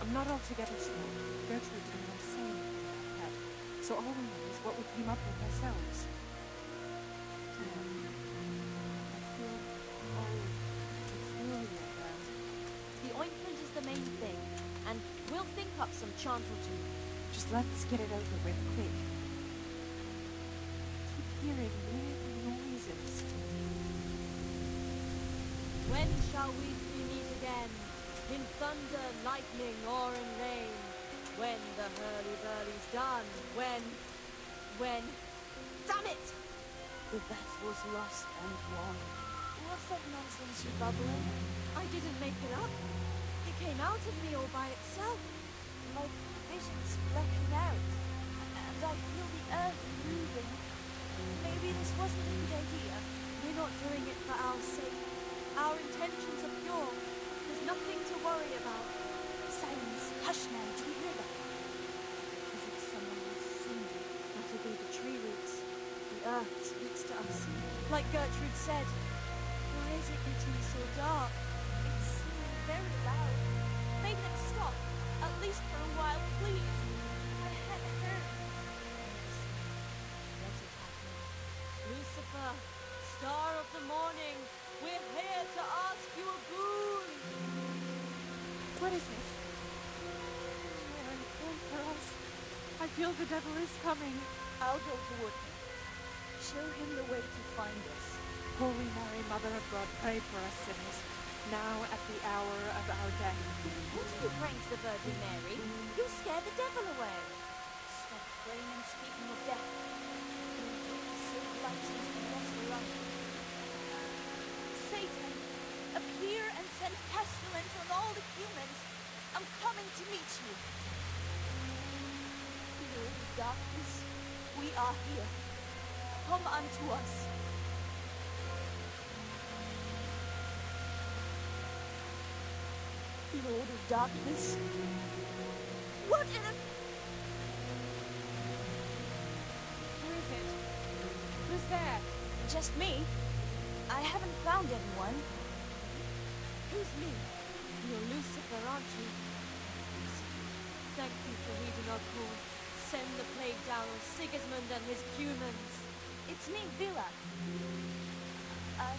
Speaker 7: I'm not altogether sure. Gertrude didn't want to say anything about that. So all we know is what we came up with ourselves. I feel all peculiar.
Speaker 21: The ointment is the main thing, and we'll think up some chant or two.
Speaker 7: Just let's get it over with quick. hearing weird noises.
Speaker 21: When shall we three meet again? In thunder, lightning, or in rain? When the hurly-burly's done? When... Damn it!
Speaker 16: The bet was lost and won. What's that nonsense you're bubbling?
Speaker 21: I didn't make it up. It came out of me all by itself.
Speaker 16: Like visions blacking out. And I feel the earth moving. Maybe this wasn't a good idea.
Speaker 21: We're not doing it for our sake. Our intentions are pure. There's nothing to worry about.
Speaker 16: Silence. Hush now. Do you hear that?
Speaker 21: As if someone was singing. That'll be the tree roots. The earth speaks to us. Like Gertrude said. Why is it getting so dark?
Speaker 16: It's singing very loud. Make them stop. At least for a while, please. My head hurts.
Speaker 21: Let it happen. Lucifer, star of the morning, we're here to ask you a boon.
Speaker 7: What is it? Mary, pray for us. I feel the devil is coming.
Speaker 16: I'll go toward him. Show him the way to find us.
Speaker 7: Holy Mary, Mother of God, pray for us sinners, now at the hour of our death.
Speaker 21: What are you praying to the Virgin Mary? You'll scare the devil away.
Speaker 16: Stop praying and speaking of death. Save light into the water around you. Satan, appear and send pestilence on all the humans. I'm coming to meet you. Lord of darkness, we are here. Come unto us. Lord of darkness. What in a...
Speaker 7: Who is it? Who's there?
Speaker 16: Just me. I haven't found anyone.
Speaker 21: Who's me? You're Lucifer, aren't you? Thank you for heeding our call. Send the plague down on Sigismund and his humans.
Speaker 16: It's me, Villa. I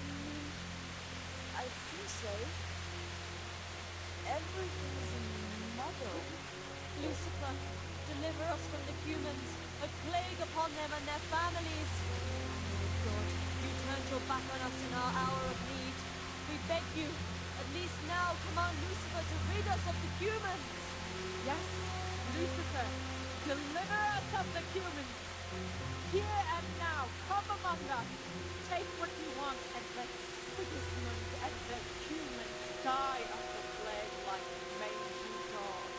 Speaker 16: think so. Everything's in muddle.
Speaker 21: Lucifer, deliver us from the humans. A plague upon them and their families. Oh God, you turned your back on us in our hour of need. We beg you, at least now command Lucifer to rid us of the humans.
Speaker 7: Yes, Lucifer, deliver us of the humans. Here and now, come among us. Take what you want and let Sigismund and the humans die of the plague like mangy dogs.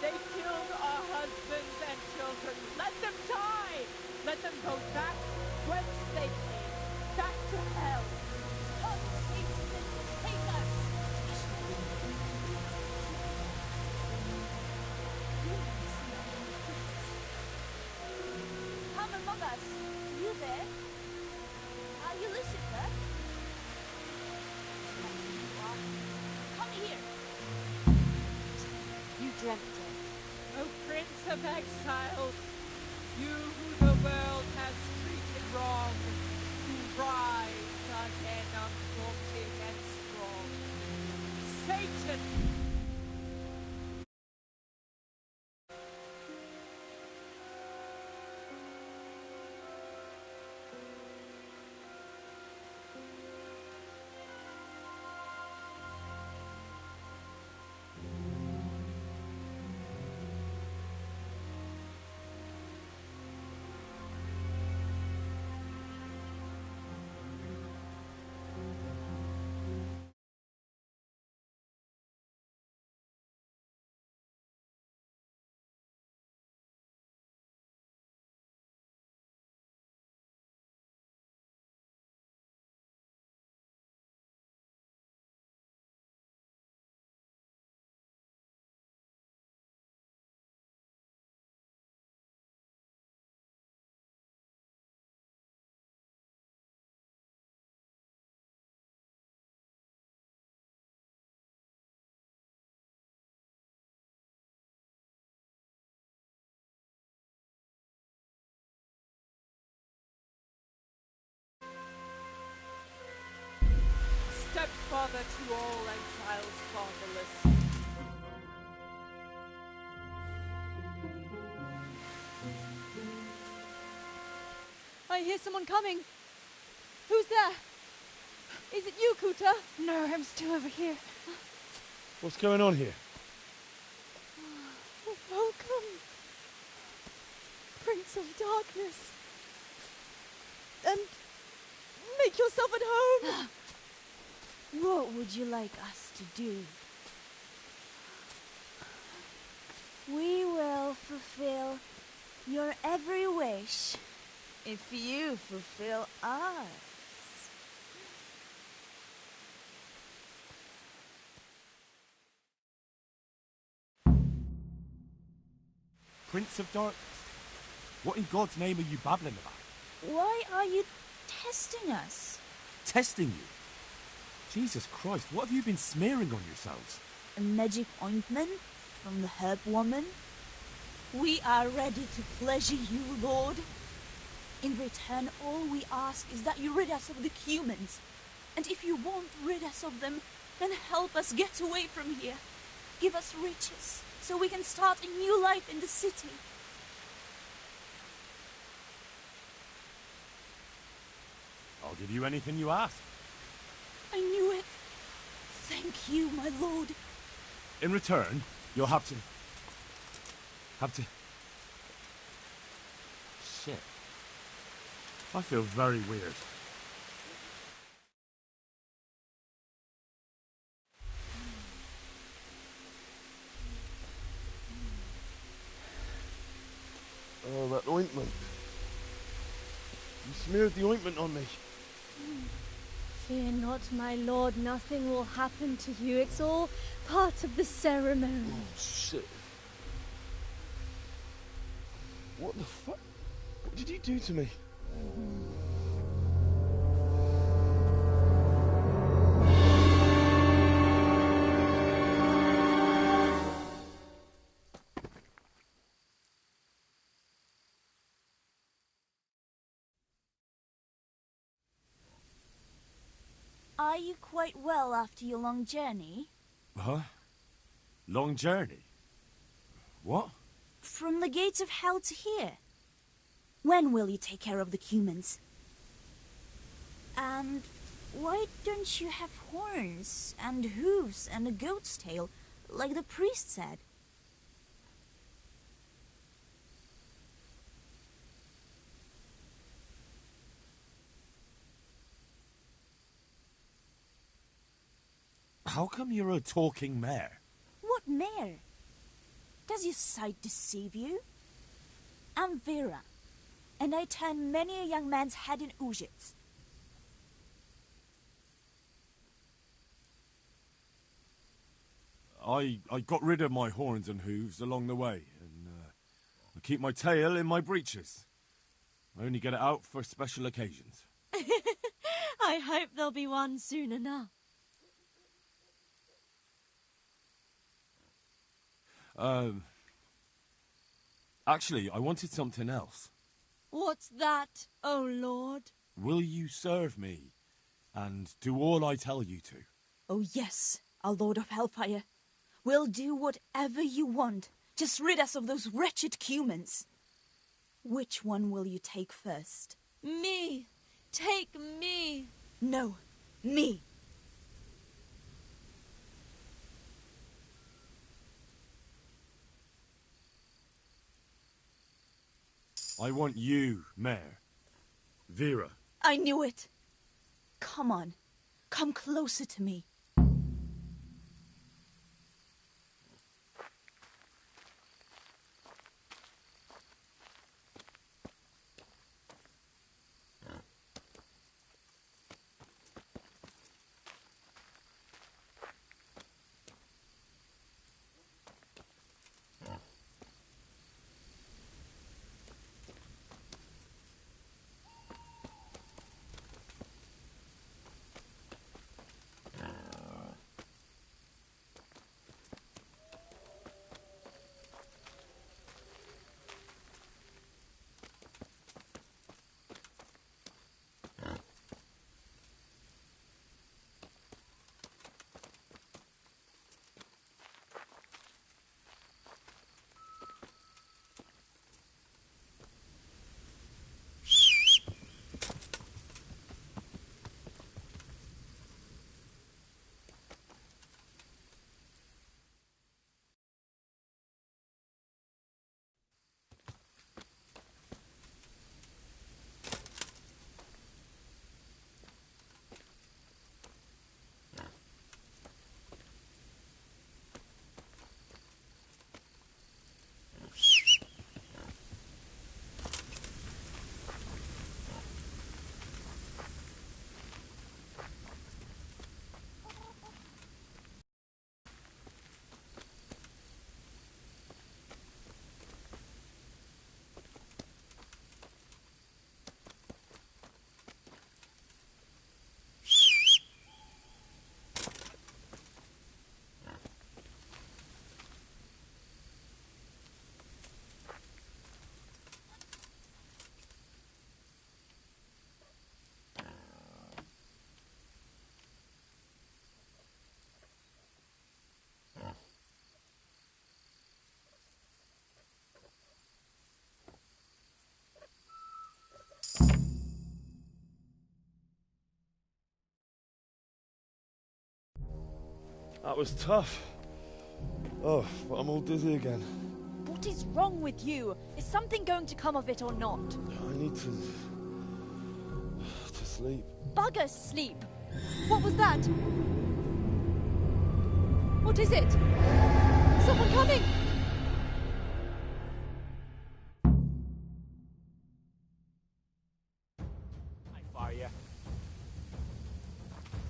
Speaker 7: They killed our husbands and children. Let them die. Let them go back whence they came. Back to hell.
Speaker 16: Come, Satan, take us. Come among us. You there? Are you Lucifer? Come here.
Speaker 21: You dreamt it.
Speaker 7: O Prince of Exiles, you who the world has treated wrong, who rise again undaunted and strong. Satan! Stepfather to all exiles fatherless.
Speaker 21: I hear someone coming. Who's there? Is it you, Kuta?
Speaker 7: No, I'm still over here.
Speaker 2: What's going on here?
Speaker 21: Welcome, Prince of Darkness. And make yourself at home.
Speaker 16: What would you like us to do? We will fulfill your every wish if you fulfill ours.
Speaker 6: Prince of Darkness? What in God's name are you babbling about?
Speaker 16: Why are you testing us?
Speaker 6: Testing you? Jesus Christ, what have you been smearing on yourselves?
Speaker 16: A magic ointment from the herb woman? We are ready to pleasure you, Lord. In return, all we ask is that you rid us of the humans. And if you won't rid us of them, then help us get away from here. Give us riches, so we can start a new life in the city.
Speaker 6: I'll give you anything you ask.
Speaker 16: I knew it. Thank you, my lord.
Speaker 6: In return, you'll have to... Shit. I feel very weird.
Speaker 9: Oh, that ointment. You smeared the ointment on me.
Speaker 21: Fear not, my lord. Nothing will happen to you. It's all part of the ceremony.
Speaker 9: Oh, shit. What the fuck? What did you do to me?
Speaker 16: Are you quite well after your long journey?
Speaker 6: Huh? Long journey? What?
Speaker 16: From the gates of hell to here. When will you take care of the humans? And why don't you have horns and hooves and a goat's tail, like the priest said?
Speaker 6: How come you're a talking mare?
Speaker 16: What mare? Does your sight deceive you? I'm Vera, and I turn many a young man's head in Uzhitz.
Speaker 6: I got rid of my horns and hooves along the way, and I keep my tail in my breeches. I only get it out for special occasions.
Speaker 21: I hope there'll be one soon enough.
Speaker 6: Actually, I wanted something else.
Speaker 21: What's that, oh Lord?
Speaker 6: Will you serve me and do all I tell you to?
Speaker 16: Oh yes, our Lord of Hellfire. We'll do whatever you want. Just rid us of those wretched humans. Which one will you take first?
Speaker 21: Me! Take me!
Speaker 16: No, me.
Speaker 6: I want you, Mare. Vera.
Speaker 16: I knew it. Come on. Come closer to me.
Speaker 6: That was tough. Oh, but I'm all dizzy again.
Speaker 21: What is wrong with you? Is something going to come of it or not?
Speaker 6: I need to sleep.
Speaker 21: Bugger sleep! What was that? What is it? Someone coming!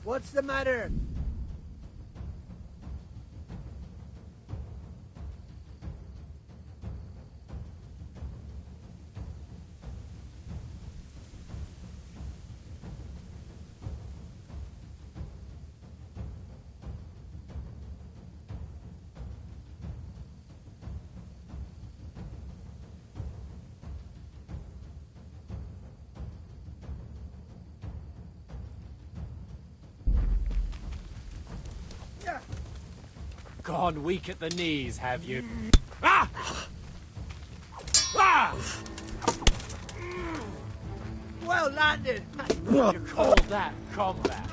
Speaker 14: What's the matter?
Speaker 10: Gone weak at the knees, have you? Ah! Ah!
Speaker 14: Well landed!
Speaker 10: You call that combat?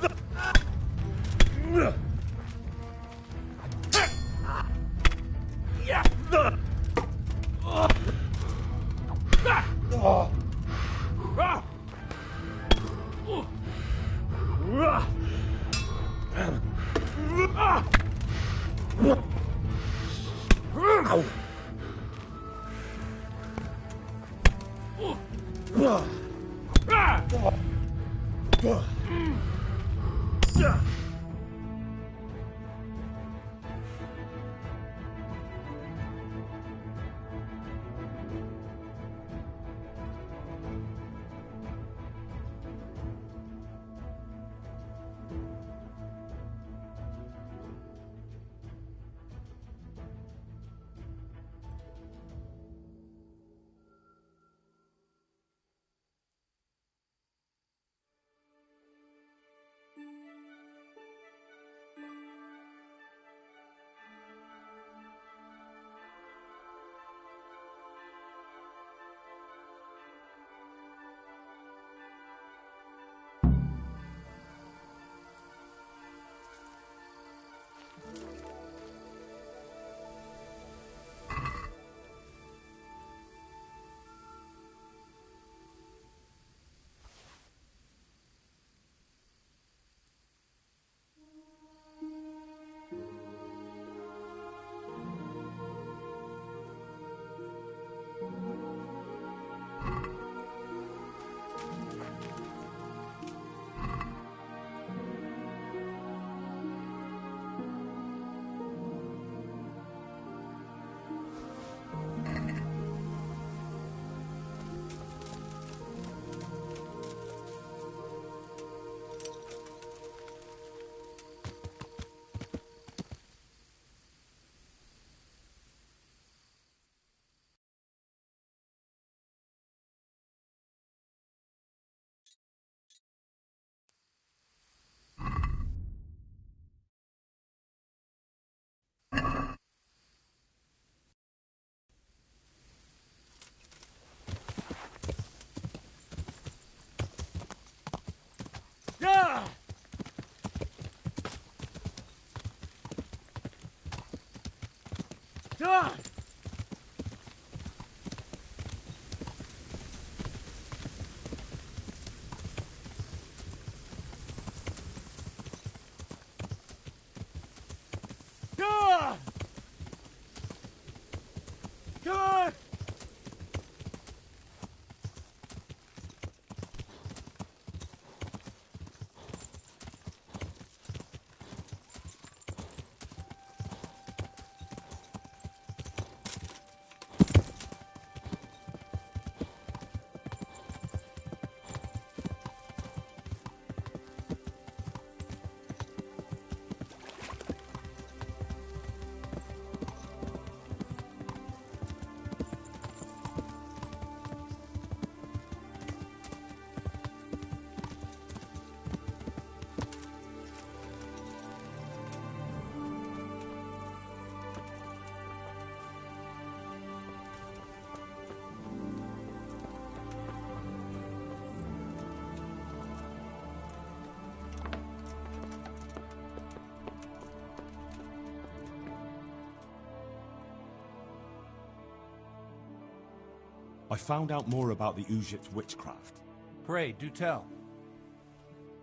Speaker 6: I found out more about the Egypt's witchcraft.
Speaker 3: Pray, do tell.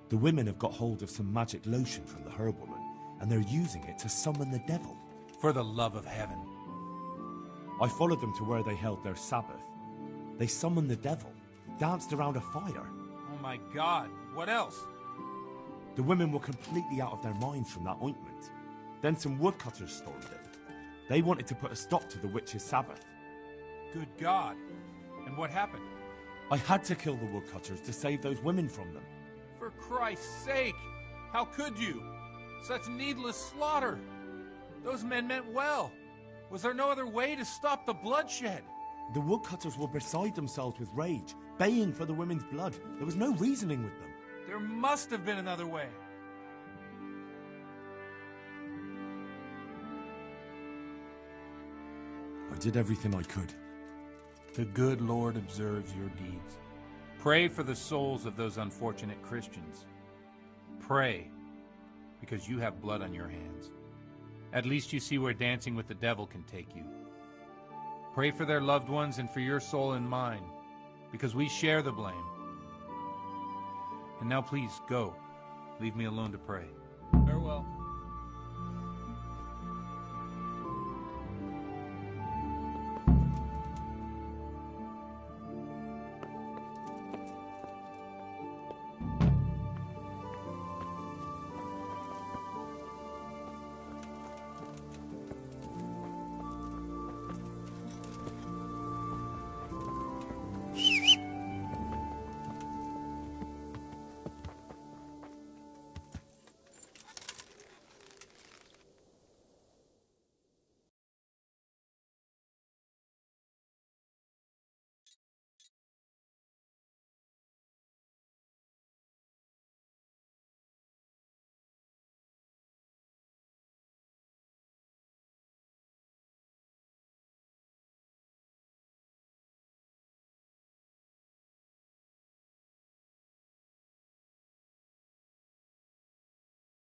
Speaker 6: The women have got hold of some magic lotion from the herbwoman, and they're using it to summon the devil.
Speaker 3: For the love of heaven.
Speaker 6: I followed them to where they held their Sabbath. They summoned the devil, danced around a fire.
Speaker 3: Oh my God, what else?
Speaker 6: The women were completely out of their minds from that ointment. Then some woodcutters stormed in. They wanted to put a stop to the witch's Sabbath.
Speaker 3: Good God. And what happened?
Speaker 6: I had to kill the woodcutters to save those women from them.
Speaker 3: For Christ's sake! How could you? Such needless slaughter! Those men meant well. Was there no other way to stop the bloodshed?
Speaker 6: The woodcutters were beside themselves with rage, baying for the women's blood. There was no reasoning with them.
Speaker 3: There must have been another way.
Speaker 6: I did everything I could.
Speaker 3: The good Lord observes your deeds. Pray for the souls of those unfortunate Christians. Pray, because you have blood on your hands. At least you see where dancing with the devil can take you. Pray for their loved ones and for your soul and mine, because we share the blame. And now please, go. Leave me alone to pray.